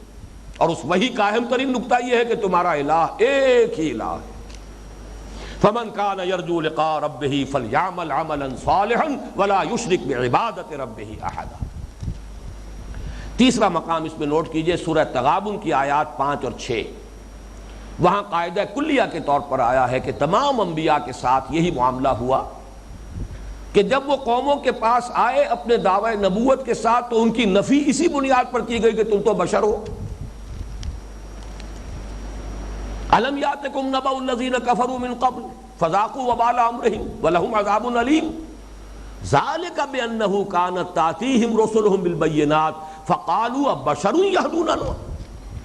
اور اس وحی کا اہم ترین نقطہ یہ ہے کہ تمہارا الہ ایک ہی الہ ہے۔ فمن كان يرجو لقاء ربه فليعمل عملا صالحا ولا يشرك بعبادة ربه احدا۔ تیسرا مقام اس میں نوٹ کیجئے، سورہ تغابن کی آیات 5 اور 6، وہاں قاعدہ کلیہ کے طور پر آیا ہے کہ تمام انبیاء کے ساتھ یہی معاملہ ہوا کہ جب وہ قوموں کے پاس آئے اپنے دعوی نبوت کے ساتھ تو ان کی نفی اسی بنیاد پر کی گئی کہ تم تو بشر ہو۔ الم یاتکم نبأ الذین کفروا من قبل فذاقوا وبال امرہم ولہم عذاب علیم ذلک بانہ کانت تأتیہم رسلہم بالبینات فقالوا ابشر یہدوننا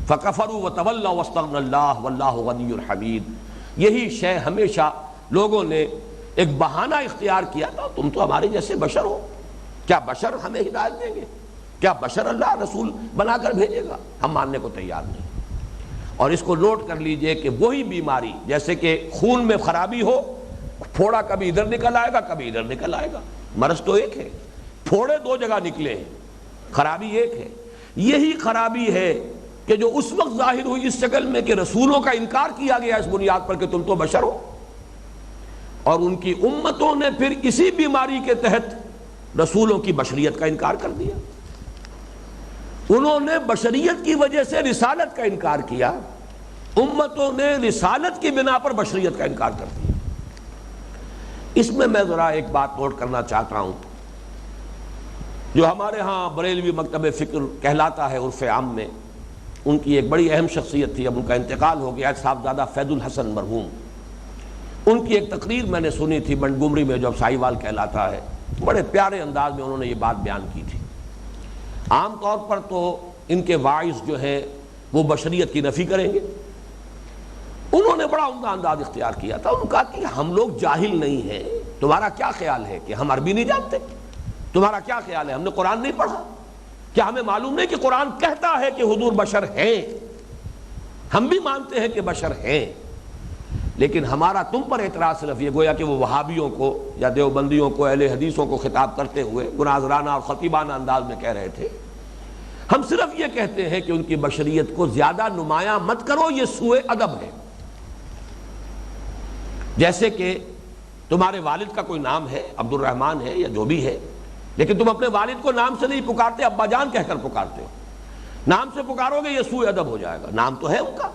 فکفروا وتولوا واستغنى اللہ واللہ غنی حمید۔ یہی شے ہمیشہ لوگوں نے ایک بہانہ اختیار کیا تھا، تم تو ہمارے جیسے بشر ہو، کیا بشر ہمیں ہدایت دیں گے؟ کیا بشر اللہ رسول بنا کر بھیجے گا؟ ہم ماننے کو تیار نہیں۔ اور اس کو نوٹ کر لیجئے کہ وہی بیماری جیسے کہ خون میں خرابی ہو، پھوڑا کبھی ادھر نکل آئے گا کبھی ادھر نکل آئے گا، مرض تو ایک ہے، پھوڑے دو جگہ نکلے ہیں، خرابی ایک ہے۔ یہی خرابی ہے کہ جو اس وقت ظاہر ہوئی اس شکل میں کہ رسولوں کا انکار کیا گیا اس بنیاد پر کہ تم تو بشر ہو، اور ان کی امتوں نے پھر اسی بیماری کے تحت رسولوں کی بشریت کا انکار کر دیا۔ انہوں نے بشریت کی وجہ سے رسالت کا انکار کیا، امتوں نے رسالت کی بنا پر بشریت کا انکار کر دیا۔ اس میں میں ذرا ایک بات نوٹ کرنا چاہتا ہوں، جو ہمارے ہاں بریلوی مکتب فکر کہلاتا ہے عرف عام میں، ان کی ایک بڑی اہم شخصیت تھی، اب ان کا انتقال ہو گیا، صاحبزادہ فیض الحسن مرحوم۔ ان کی ایک تقریر میں نے سنی تھی منٹگومری میں، جو اب ساہیوال کہلاتا ہے، بڑے پیارے انداز میں انہوں نے یہ بات بیان کی تھی۔ عام طور پر تو ان کے واعظ جو ہیں وہ بشریت کی نفی کریں گے، انہوں نے بڑا عمدہ انداز اختیار کیا تھا، انہوں نے کہا کہ ہم لوگ جاہل نہیں ہیں، تمہارا کیا خیال ہے کہ ہم عربی نہیں جانتے؟ تمہارا کیا خیال ہے ہم نے قرآن نہیں پڑھا؟ کیا ہمیں معلوم نہیں کہ قرآن کہتا ہے کہ حضور بشر ہیں؟ ہم بھی مانتے ہیں کہ بشر ہیں، لیکن ہمارا تم پر اعتراض صرف یہ، گویا کہ وہ وہابیوں کو یا دیوبندیوں کو، اہل حدیثوں کو خطاب کرتے ہوئے مناظرانہ اور خطیبانہ انداز میں کہہ رہے تھے، ہم صرف یہ کہتے ہیں کہ ان کی بشریت کو زیادہ نمایاں مت کرو، یہ سوء ادب ہے۔ جیسے کہ تمہارے والد کا کوئی نام ہے، عبد الرحمن ہے یا جو بھی ہے، لیکن تم اپنے والد کو نام سے نہیں پکارتے، ابا جان کہہ کر پکارتے ہو، نام سے پکارو گے یہ سوء ادب ہو جائے گا، نام تو ہے ان کا۔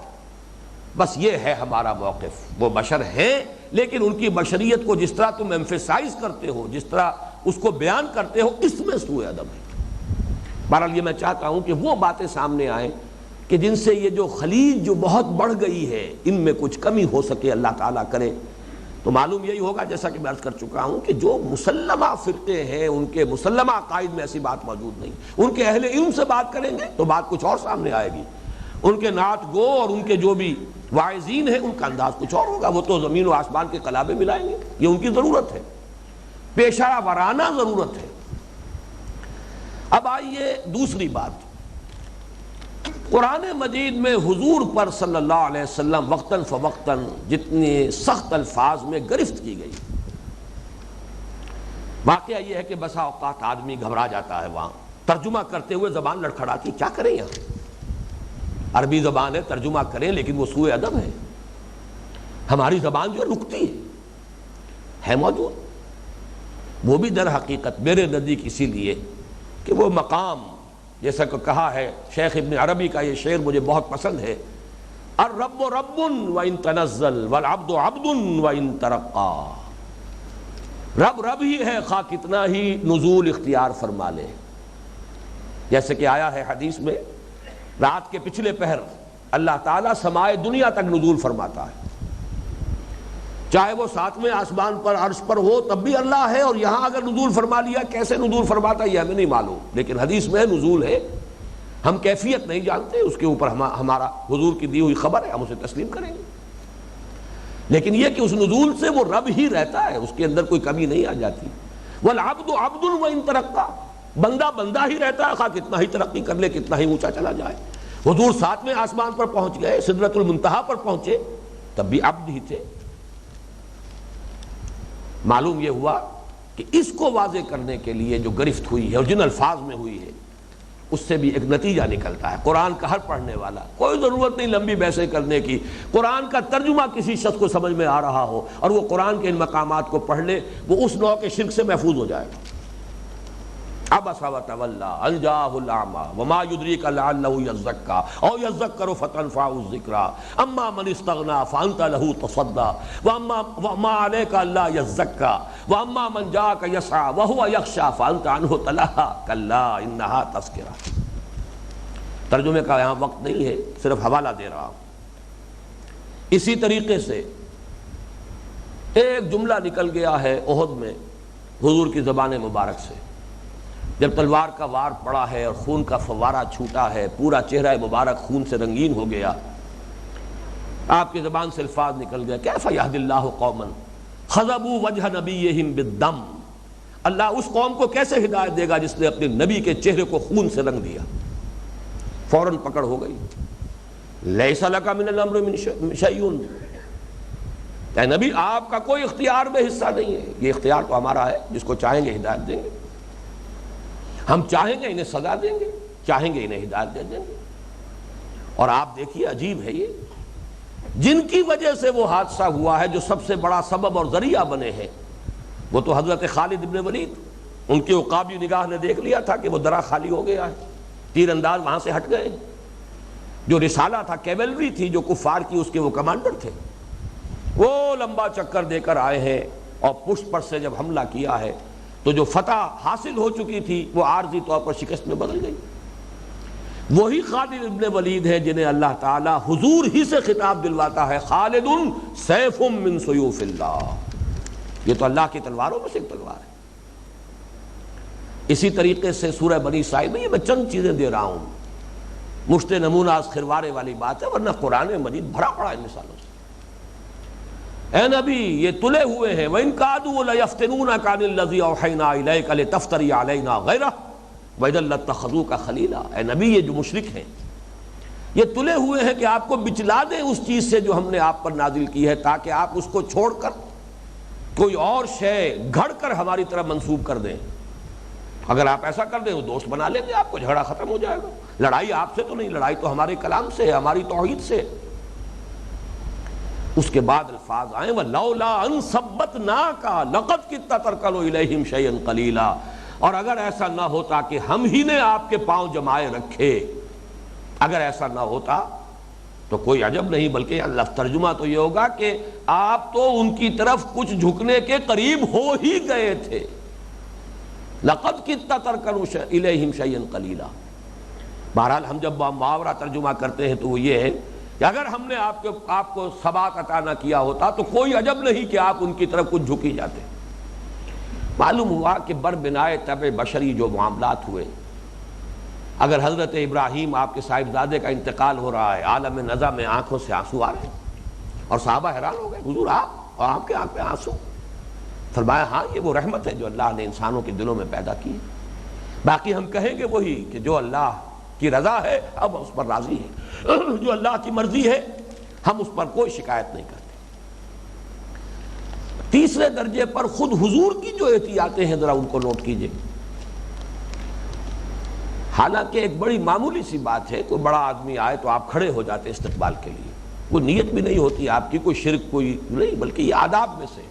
بس یہ ہے ہمارا موقف، وہ بشر ہیں، لیکن ان کی بشریت کو جس طرح تم ایمفیسائز کرتے ہو، جس طرح اس کو بیان کرتے ہو، اس میں سوء ادب ہے۔ بہرحال یہ میں چاہتا ہوں کہ وہ باتیں سامنے آئیں کہ جن سے یہ جو خلیج جو بہت بڑھ گئی ہے ان میں کچھ کمی ہو سکے، اللہ تعالیٰ کرے۔ تو معلوم یہی ہوگا، جیسا کہ میں عرض کر چکا ہوں، کہ جو مسلمہ فرقے ہیں ان کے مسلمہ عقائد میں ایسی بات موجود نہیں، ان کے اہل علم سے بات کریں گے تو بات کچھ اور سامنے آئے گی، ان کے نعت گو اور ان کے جو بھی واعظین ہیں ان کا انداز کچھ اور ہوگا، وہ تو زمین و آسمان کے قلابے ملائیں گے، یہ ان کی ضرورت ہے، پیشہ ورانہ ضرورت ہے۔ اب آئیے دوسری بات، قرآن مجید میں حضور پر صلی اللہ علیہ وسلم وقتاً فوقتاً جتنے سخت الفاظ میں گرفت کی گئی، واقعہ یہ ہے کہ بسا اوقات آدمی گھبرا جاتا ہے، وہاں ترجمہ کرتے ہوئے زبان لڑکھڑاتی، کیا کریں یہاں، عربی زبان ہے ترجمہ کریں لیکن وہ سوء ادب ہے، ہماری زبان جو رکتی ہے موجود، وہ بھی در حقیقت میرے نزدیک اسی لیے کہ وہ مقام، جیسا کہ کہا ہے شیخ ابن عربی کا یہ شعر مجھے بہت پسند ہے، الرب رب وان تنزل والعبد عبد وان ترقى، رب رب ہی ہے خواہ کتنا ہی نزول اختیار فرما لے، جیسے کہ آیا ہے حدیث میں، رات کے پچھلے پہر اللہ تعالیٰ سمائے دنیا تک نزول فرماتا ہے، چاہے وہ 7ویں آسمان پر عرش پر ہو تب بھی اللہ ہے، اور یہاں اگر نزول فرما لیا کیسے نزول فرماتا ہے یہ ہمیں نہیں معلوم، لیکن حدیث میں نزول ہے، ہم کیفیت نہیں جانتے، اس کے اوپر ہمارا حضور کی دی ہوئی خبر ہے، ہم اسے تسلیم کریں گے، لیکن یہ کہ اس نزول سے وہ رب ہی رہتا ہے، اس کے اندر کوئی کمی نہیں آ جاتی، والعبد عبد وان ترقى، بندہ بندہ ہی رہتا ہے، خواہ کتنا ہی ترقی کر لے، کتنا ہی اونچا چلا جائے۔ حضور 7ویں آسمان پر پہنچ گئے، سدرۃ المنتہا پر پہنچے، تب بھی عبد ہی تھے۔ معلوم یہ ہوا کہ اس کو واضح کرنے کے لیے جو گرفت ہوئی ہے اور جن الفاظ میں ہوئی ہے، اس سے بھی ایک نتیجہ نکلتا ہے۔ قرآن کا ہر پڑھنے والا، کوئی ضرورت نہیں لمبی بحثیں کرنے کی، قرآن کا ترجمہ کسی شخص کو سمجھ میں آ رہا ہو اور وہ قرآن کے ان مقامات کو پڑھ لے، وہ اس نوع کے شرک سے محفوظ ہو جائے گا۔ عبس وتولی ان جاءہ الاعمی وما یدریک لعلہ یزکیٰ او یذکر فتنفعہ الذکریٰ اما من استغنی فانت لہ تصدی وما علیک الا یزکیٰ واما من جاءک یسعی وہو یخشی فانت عنہ تلہی کلا انہا تذکرہ۔ ترجمے کا یہاں وقت نہیں ہے، صرف حوالہ دے رہا ہوں۔ اسی طریقے سے ایک جملہ نکل گیا ہے احد میں حضور کی زبان مبارک سے، جب تلوار کا وار پڑا ہے اور خون کا فوارہ چھوٹا ہے، پورا چہرہ مبارک خون سے رنگین ہو گیا، آپ کی زبان سے الفاظ نکل گیا، کیف یہدی اللہ قوما خضبوا وجہ نبیہم بالدم، اللہ اس قوم کو کیسے ہدایت دے گا جس نے اپنے نبی کے چہرے کو خون سے رنگ دیا۔ فوراً پکڑ ہو گئی، لیس لک من الامر من شیء، اے نبی آپ کا کوئی اختیار میں حصہ نہیں ہے، یہ اختیار تو ہمارا ہے، جس کو چاہیں گے ہدایت دیں گے، ہم چاہیں گے انہیں سزا دیں گے، چاہیں گے انہیں ہدایت دے دیں گے۔ اور آپ دیکھیے عجیب ہے، یہ جن کی وجہ سے وہ حادثہ ہوا ہے، جو سب سے بڑا سبب اور ذریعہ بنے ہیں، وہ تو حضرت خالد ابن ولید، ان کی عقابی نگاہ نے دیکھ لیا تھا کہ وہ درہ خالی ہو گیا ہے، تیر انداز وہاں سے ہٹ گئے، جو رسالہ تھا کیولری تھی جو کفار کی، اس کے وہ کمانڈر تھے، وہ لمبا چکر دے کر آئے ہیں اور پشت پر سے جب حملہ کیا ہے تو جو فتح حاصل ہو چکی تھی وہ عارضی طور پر شکست میں بدل گئی۔ وہی خالد ابن ولید ہے جنہیں اللہ تعالیٰ حضور ہی سے خطاب دلواتا ہے، خالد سیف من سیوف اللہ، یہ تو اللہ کی تلواروں میں سے ایک تلوار ہے۔ اسی طریقے سے سورہ بنی اسرائیل میں، یہ میں چند چیزیں دے رہا ہوں، مشت نمونہ از خروارے والی بات ہے، ورنہ قرآن مجید بھرا پڑا ہے مثالوں سے۔ اے نبی یہ تلے ہوئے ہیں، وَإِن كَادُوا لَيَفْتِنُونَكَ عَنِ الَّذِي أَوْحَيْنَا إِلَيْكَ لِتَفْتَرِيَ عَلَيْنَا غَيْرَهُ وَإِذًا لَاتَّخَذُوكَ خَلِيلًا۔ اے نبی یہ جو مشرک ہیں یہ تلے ہوئے ہیں کہ آپ کو بچلا دیں اس چیز سے جو ہم نے آپ پر نازل کی ہے، تاکہ آپ اس کو چھوڑ کر کوئی اور شے گھڑ کر ہماری طرف منسوب کر دیں۔ اگر آپ ایسا کر دیں وہ دوست بنا لیں گے آپ کو، جھگڑا ختم ہو جائے گا۔ لڑائی آپ سے تو نہیں، لڑائی تو ہمارے کلام سے ہے، ہماری توحید سے۔ اس کے بعد الفاظ آئے وَلَوْلَا أَن ثَبَّتْنَاكَ لَقَدْ كِدتَّ تَرْكَنُ إِلَيْهِمْ شَيْئًا قَلِيلًا، اور اگر ایسا نہ ہوتا کہ ہم ہی نے آپ کے پاؤں جمائے رکھے، اگر ایسا نہ ہوتا تو کوئی عجب نہیں، بلکہ اللہ ترجمہ تو یہ ہوگا کہ آپ تو ان کی طرف کچھ جھکنے کے قریب ہو ہی گئے تھے۔ لَقَدْ كِدتَّ تَرْكَنُ إِلَيْهِمْ شَيْئًا قَلِيلًا۔ بہرحال ہم جب محاورہ ترجمہ کرتے ہیں تو وہ یہ ہے کہ اگر ہم نے آپ کو ثبات عطا نہ کیا ہوتا تو کوئی عجب نہیں کہ آپ ان کی طرف کچھ جھکی جاتے۔ معلوم ہوا کہ بربنائے طبع بشری جو معاملات ہوئے، اگر حضرت ابراہیم آپ کے صاحبزادے کا انتقال ہو رہا ہے، عالم نزع میں آنکھوں سے آنسو آ رہے ہیں، اور صحابہ حیران ہو گئے، حضور آپ اور آپ کے آنکھ میں آنسو؟ فرمایا ہاں یہ وہ رحمت ہے جو اللہ نے انسانوں کے دلوں میں پیدا کی ہے، باقی ہم کہیں گے وہی کہ جو اللہ کی رضا ہے اب اس پر راضی ہے، جو اللہ کی مرضی ہے ہم اس پر کوئی شکایت نہیں کرتے۔ تیسرے درجے پر خود حضور کی جو احتیاطیں ہیں ذرا ان کو نوٹ کیجئے۔ حالانکہ ایک بڑی معمولی سی بات ہے، کوئی بڑا آدمی آئے تو آپ کھڑے ہو جاتے استقبال کے لیے، کوئی نیت بھی نہیں ہوتی آپ کی، کوئی شرک کوئی نہیں، بلکہ یہ آداب میں سے۔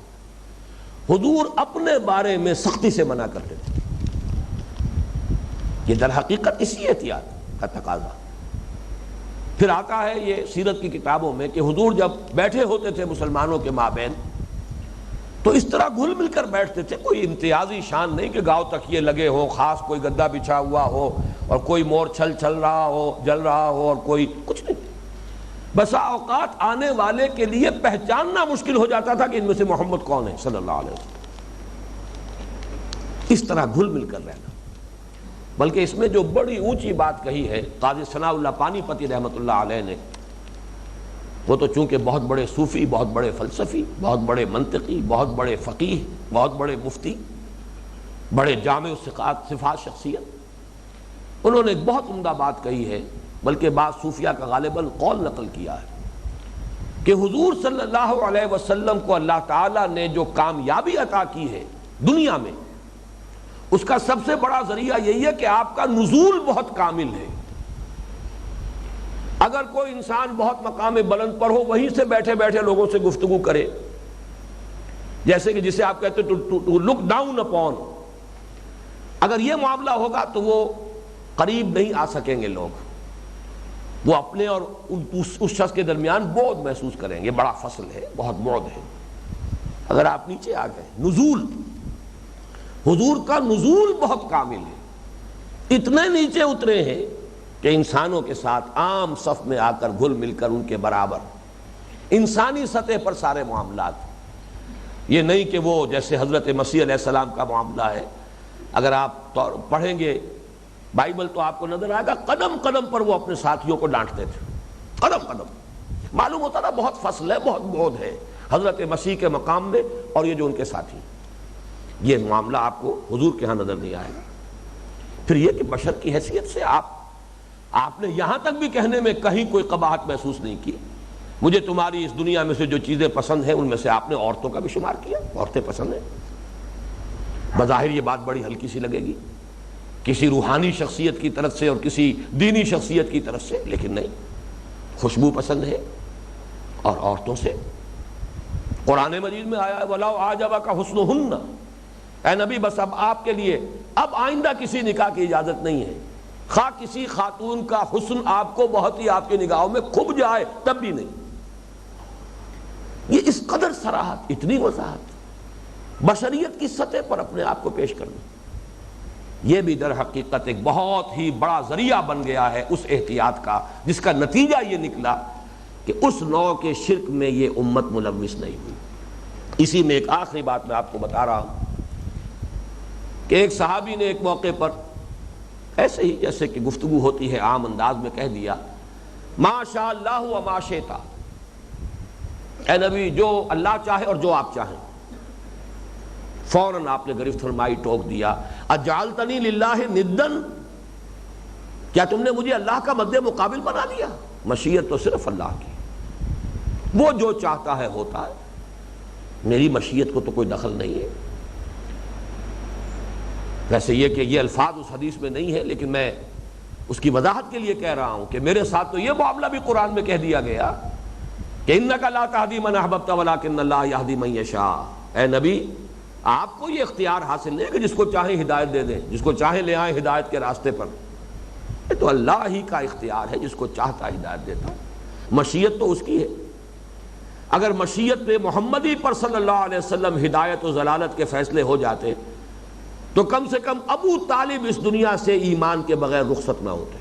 حضور اپنے بارے میں سختی سے منع کرتے تھے، یہ در حقیقت اسی احتیاط کا تقاضا۔ پھر آتا ہے یہ سیرت کی کتابوں میں کہ حضور جب بیٹھے ہوتے تھے مسلمانوں کے مابین تو اس طرح گھل مل کر بیٹھتے تھے، کوئی امتیازی شان نہیں کہ گاؤں تکیے لگے ہوں، خاص کوئی گدا بچھا ہوا ہو اور کوئی مور چل رہا ہو، جل رہا ہو، اور کوئی کچھ نہیں۔ بسا اوقات آنے والے کے لیے پہچاننا مشکل ہو جاتا تھا کہ ان میں سے محمد کون ہے صلی اللہ علیہ وسلم۔ اس طرح گھل مل کر رہنا۔ بلکہ اس میں جو بڑی اونچی بات کہی ہے قاضی ثناء اللہ پانی پتی رحمۃ اللہ علیہ نے، وہ تو چونکہ بہت بڑے صوفی، بہت بڑے فلسفی، بہت بڑے منطقی، بہت بڑے فقیہ، بہت بڑے مفتی، بڑے جامع صفات شخصیت، انہوں نے ایک بہت عمدہ بات کہی ہے، بلکہ بعض صوفیہ کا غالباً قول نقل کیا ہے کہ حضور صلی اللہ علیہ وسلم کو اللہ تعالیٰ نے جو کامیابی عطا کی ہے دنیا میں، اس کا سب سے بڑا ذریعہ یہی ہے کہ آپ کا نزول بہت کامل ہے۔ اگر کوئی انسان بہت مقام بلند پر ہو، وہیں سے بیٹھے بیٹھے لوگوں سے گفتگو کرے، جیسے کہ جسے آپ کہتے ٹو لک ڈاؤن اپون، اگر یہ معاملہ ہوگا تو وہ قریب نہیں آ سکیں گے لوگ، وہ اپنے اور اس شخص کے درمیان بعد محسوس کریں گے، بڑا فصل ہے، بہت بعد ہے۔ اگر آپ نیچے آ گئے، نزول، حضور کا نزول بہت کامل ہے، اتنے نیچے اترے ہیں کہ انسانوں کے ساتھ عام صف میں آ کر گھل مل کر ان کے برابر، انسانی سطح پر سارے معاملات، یہ نہیں کہ وہ جیسے حضرت مسیح علیہ السلام کا معاملہ ہے، اگر آپ پڑھیں گے بائبل تو آپ کو نظر آئے گا قدم قدم پر وہ اپنے ساتھیوں کو ڈانٹتے تھے، قدم قدم، معلوم ہوتا تھا بہت فصل ہے، بہت بعد ہے حضرت مسیح کے مقام میں اور یہ جو ان کے ساتھی، یہ معاملہ آپ کو حضور کے ہاں نظر نہیں آئے گا۔ پھر یہ کہ بشر کی حیثیت سے آپ نے یہاں تک بھی کہنے میں کہیں کوئی قباحت محسوس نہیں کی، مجھے تمہاری اس دنیا میں سے جو چیزیں پسند ہیں ان میں سے آپ نے عورتوں کا بھی شمار کیا، عورتیں پسند ہیں۔ بظاہر یہ بات بڑی ہلکی سی لگے گی کسی روحانی شخصیت کی طرف سے اور کسی دینی شخصیت کی طرف سے، لیکن نہیں، خوشبو پسند ہے اور عورتوں سے۔ قرآن مجید میں آیا ہے وَلَوْ أَعْجَبَكَ حُسْنُهُنَّ، اے نبی بس اب آپ کے لیے اب آئندہ کسی نکاح کی اجازت نہیں ہے، خواہ کسی خاتون کا حسن آپ کو بہت ہی آپ کی نگاہوں میں کھب جائے تب بھی نہیں۔ یہ اس قدر صراحت، اتنی وضاحت، بشریت کی سطح پر اپنے آپ کو پیش کرنا، یہ بھی در حقیقت ایک بہت ہی بڑا ذریعہ بن گیا ہے اس احتیاط کا، جس کا نتیجہ یہ نکلا کہ اس نوع کے شرک میں یہ امت ملوث نہیں ہوئی۔ اسی میں ایک آخری بات میں آپ کو بتا رہا ہوں کہ ایک صحابی نے ایک موقع پر ایسے ہی جیسے کہ گفتگو ہوتی ہے عام انداز میں کہہ دیا ما شاء اللہ و ما شئت، اے نبی جو اللہ چاہے اور جو آپ چاہیں۔ فوراً آپ نے گرفت فرمائی، ٹوک دیا اجعلتنی للہ ندن، کیا تم نے مجھے اللہ کا مد مقابل بنا دیا؟ مشیت تو صرف اللہ کی، وہ جو چاہتا ہے ہوتا ہے، میری مشیت کو تو کوئی دخل نہیں ہے۔ ویسے یہ کہ یہ الفاظ اس حدیث میں نہیں ہے، لیکن میں اس کی وضاحت کے لیے کہہ رہا ہوں کہ میرے ساتھ تو یہ معاملہ بھی قرآن میں کہہ دیا گیا کہ انک لا تہدی من احببت ولکن اللہ یہدی من یشاء، اے نبی آپ کو یہ اختیار حاصل نہیں ہے کہ جس کو چاہیں ہدایت دے دیں، جس کو چاہیں لے آئیں ہدایت کے راستے پر، یہ تو اللہ ہی کا اختیار ہے، جس کو چاہتا ہدایت دیتا، مشیت تو اس کی ہے۔ اگر مشیت پہ محمدی پر صلی اللہ علیہ وسلم ہدایت و ضلالت کے فیصلے ہو جاتے تو کم سے کم ابو طالب اس دنیا سے ایمان کے بغیر رخصت نہ ہوتے۔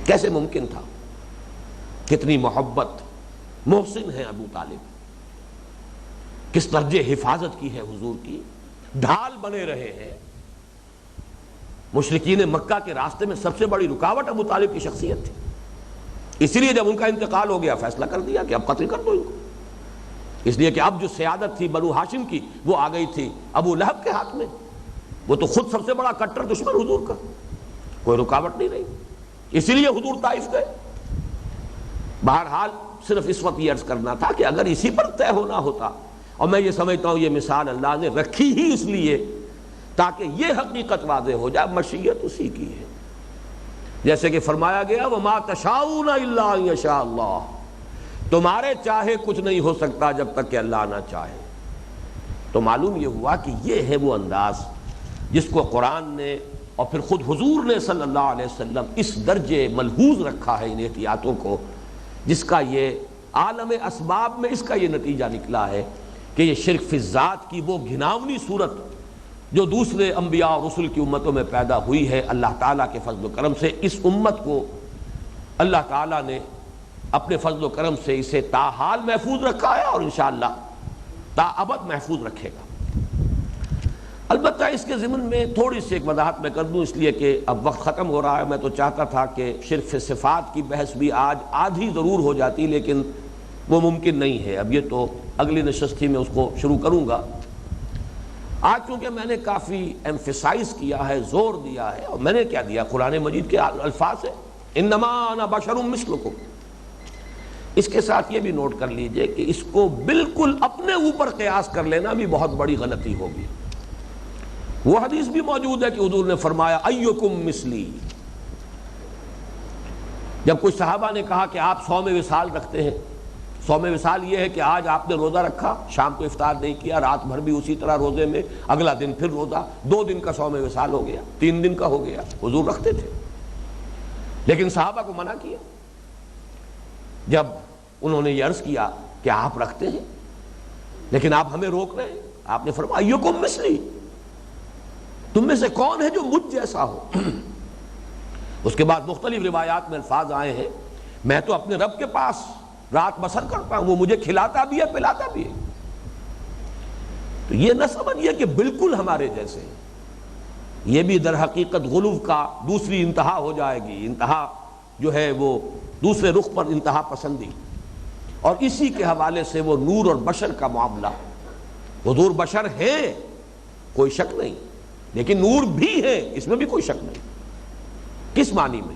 کیسے ممکن تھا؟ کتنی محبت، محسن ہے ابو طالب، کس درجے حفاظت کی ہے حضور کی، ڈھال بنے رہے ہیں۔ مشرکین مکہ کے راستے میں سب سے بڑی رکاوٹ ابو طالب کی شخصیت تھی، اسی لیے جب ان کا انتقال ہو گیا فیصلہ کر دیا کہ اب قتل کر دو ان کو، اس لیے کہ اب جو سیادت تھی بنو ہاشم کی وہ آ گئی تھی ابو لہب کے ہاتھ میں، وہ تو خود سب سے بڑا کٹر دشمن حضور کا، کوئی رکاوٹ نہیں رہی، اسی لیے حضور طائف گئے۔ بہرحال صرف اس وقت یہ عرض کرنا تھا کہ اگر اسی پر طے ہونا ہوتا، اور میں یہ سمجھتا ہوں یہ مثال اللہ نے رکھی ہی اس لیے تاکہ یہ حقیقت واضح ہو جائے مشیت اسی کی ہے، جیسے کہ فرمایا گیا وَمَا تَشَاءُونَ إِلَّا أَن يَشَاءَ اللَّهُ، تمہارے چاہے کچھ نہیں ہو سکتا جب تک کہ اللہ نہ چاہے۔ تو معلوم یہ ہوا کہ یہ ہے وہ انداز جس کو قرآن نے اور پھر خود حضور نے صلی اللہ علیہ وسلم اس درجے ملحوظ رکھا ہے ان احتیاطوں کو، جس کا یہ عالم اسباب میں اس کا یہ نتیجہ نکلا ہے کہ یہ شرک فی الذات کی وہ گھناؤنی صورت جو دوسرے انبیاء اور رسل کی امتوں میں پیدا ہوئی ہے، اللہ تعالیٰ کے فضل و کرم سے اس امت کو اللہ تعالیٰ نے اپنے فضل و کرم سے اسے تاحال محفوظ رکھا ہے اور انشاءاللہ تا ابد محفوظ رکھے گا۔ البتہ اس کے ضمن میں تھوڑی سی ایک وضاحت میں کر دوں، اس لیے کہ اب وقت ختم ہو رہا ہے۔ میں تو چاہتا تھا کہ شرک فی صفات کی بحث بھی آج آدھی ضرور ہو جاتی، لیکن وہ ممکن نہیں ہے، اب یہ تو اگلی نشست ہی میں اس کو شروع کروں گا۔ آج چونکہ میں نے کافی ایمفیسائز کیا ہے، زور دیا ہے، اور میں نے کیا دیا، قرآن مجید کے الفاظ ہیں، انما انا بشر مثلکم۔ اس کے ساتھ یہ بھی نوٹ کر لیجئے کہ اس کو بالکل اپنے اوپر قیاس کر لینا بھی بہت بڑی غلطی ہوگی۔ وہ حدیث بھی موجود ہے کہ حضور نے فرمایا ایکم مثلی۔ جب کچھ صحابہ نے کہا کہ آپ صوم وصال رکھتے ہیں، صوم وصال یہ ہے کہ آج آپ نے روزہ رکھا، شام کو افطار نہیں کیا، رات بھر بھی اسی طرح روزے میں، اگلا دن پھر روزہ، 2 دن کا صوم وصال ہو گیا، 3 دن کا ہو گیا۔ حضور رکھتے تھے، لیکن صحابہ کو منع کیا۔ جب انہوں نے یہ عرض کیا کہ آپ رکھتے ہیں لیکن آپ ہمیں روک رہے ہیں، آپ نے فرمایا ایکم مثلی، تم میں سے کون ہے جو مجھ جیسا ہو؟ اس کے بعد مختلف روایات میں الفاظ آئے ہیں، میں تو اپنے رب کے پاس رات بسر کرتا ہوں، وہ مجھے کھلاتا بھی ہے پلاتا بھی ہے۔ تو یہ نہ سمجھیے کہ بالکل ہمارے جیسے، یہ بھی در حقیقت غلو کا دوسری انتہا ہو جائے گی، انتہا جو ہے وہ دوسرے رخ پر انتہا پسندی، اور اسی کے حوالے سے وہ نور اور بشر کا معاملہ۔ حضور بشر ہیں، کوئی شک نہیں، لیکن نور بھی ہے، اس میں بھی کوئی شک نہیں۔ کس معنی میں؟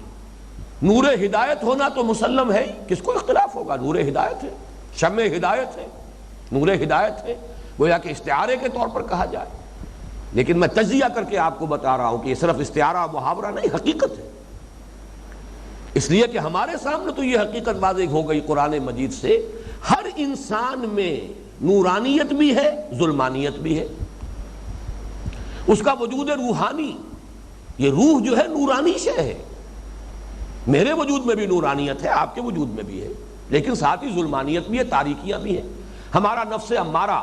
نور ہدایت ہونا تو مسلم ہے، کس کو اختلاف ہوگا؟ نور ہدایت ہے، شمع ہدایت ہے، نور ہدایت ہے، گویا کہ استعارے کے طور پر کہا جائے، لیکن میں تجزیہ کر کے آپ کو بتا رہا ہوں کہ یہ صرف استعارہ محاورہ نہیں، حقیقت ہے۔ اس لیے کہ ہمارے سامنے تو یہ حقیقت واضح ہو گئی قرآن مجید سے، ہر انسان میں نورانیت بھی ہے، ظلمانیت بھی ہے۔ اس کا وجود روحانی، یہ روح جو ہے نورانی شے ہے، میرے وجود میں بھی نورانیت ہے، آپ کے وجود میں بھی ہے، لیکن ساتھ ہی ظلمانیت بھی ہے، تاریکیاں بھی ہیں۔ ہمارا نفس امارہ،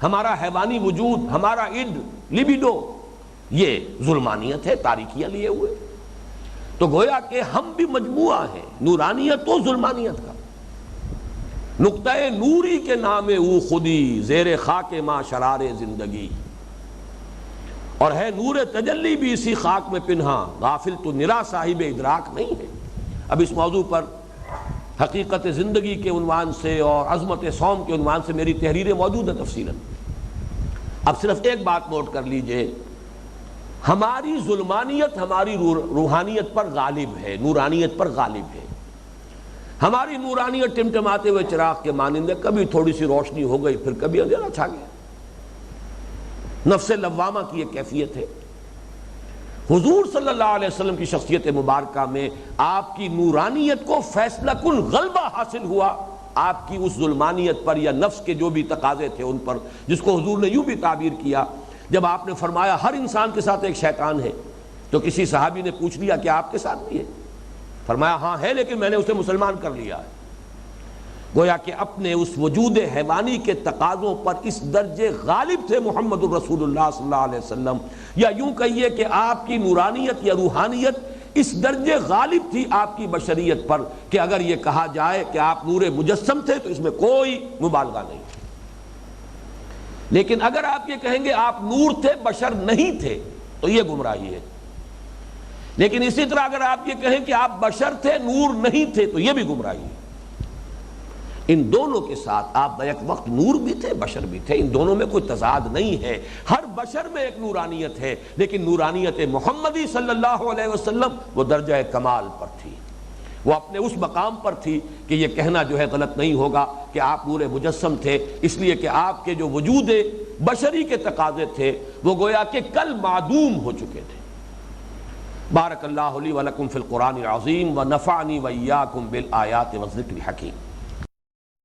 ہمارا حیوانی وجود، ہمارا اڈ لیبیڈو، یہ ظلمانیت ہے، تاریکیاں لیے ہوئے۔ تو گویا کہ ہم بھی مجموعہ ہیں نورانیت و ظلمانیت کا۔ نقطہ نوری کے نام او خودی، زیر خاک ماں شرار زندگی، اور ہے نور تجلی بھی اسی خاک میں پنہاں، غافل تو نرا صاحب ادراک نہیں ہے۔ اب اس موضوع پر حقیقت زندگی کے عنوان سے اور عظمت صوم کے عنوان سے میری تحریریں موجود ہیں تفصیلاً۔ اب صرف ایک بات نوٹ کر لیجئے، ہماری ظلمانیت ہماری روحانیت پر غالب ہے، نورانیت پر غالب ہے۔ ہماری نورانیت ٹمٹماتے ہوئے چراغ کے مانند ہے، کبھی تھوڑی سی روشنی ہو گئی پھر کبھی اندھیرا چھا گیا۔ نفس لوامہ کی ایک کیفیت ہے۔ حضور صلی اللہ علیہ وسلم کی شخصیت مبارکہ میں آپ کی نورانیت کو فیصلہ کن غلبہ حاصل ہوا آپ کی اس ظلمانیت پر، یا نفس کے جو بھی تقاضے تھے ان پر، جس کو حضور نے یوں بھی تعبیر کیا جب آپ نے فرمایا ہر انسان کے ساتھ ایک شیطان ہے، تو کسی صحابی نے پوچھ لیا کہ آپ کے ساتھ بھی ہے؟ فرمایا ہاں ہے، لیکن میں نے اسے مسلمان کر لیا ہے۔ گویا کہ اپنے اس وجود حیوانی کے تقاضوں پر اس درجے غالب تھے محمد الرسول اللہ صلی اللہ علیہ وسلم، یا یوں کہیے کہ آپ کی نورانیت یا روحانیت اس درجے غالب تھی آپ کی بشریت پر کہ اگر یہ کہا جائے کہ آپ نور مجسم تھے تو اس میں کوئی مبالغہ نہیں۔ لیکن اگر آپ یہ کہیں گے آپ نور تھے بشر نہیں تھے تو یہ گمراہی ہے۔ لیکن اسی طرح اگر آپ یہ کہیں کہ آپ بشر تھے نور نہیں تھے تو یہ بھی گمراہی ہے۔ ان دونوں کے ساتھ آپ بیک وقت نور بھی تھے بشر بھی تھے، ان دونوں میں کوئی تضاد نہیں ہے۔ ہر بشر میں ایک نورانیت ہے، لیکن نورانیت محمدی صلی اللہ علیہ وسلم وہ درجہ کمال پر تھی، وہ اپنے اس مقام پر تھی کہ یہ کہنا جو ہے غلط نہیں ہوگا کہ آپ نور مجسم تھے، اس لیے کہ آپ کے جو وجود بشری کے تقاضے تھے وہ گویا کہ کل معدوم ہو چکے تھے۔ بارک اللہ لی ولکم فی القرآن العظیم ونفعنی وإیاکم بالآیات والذکر الحکیم۔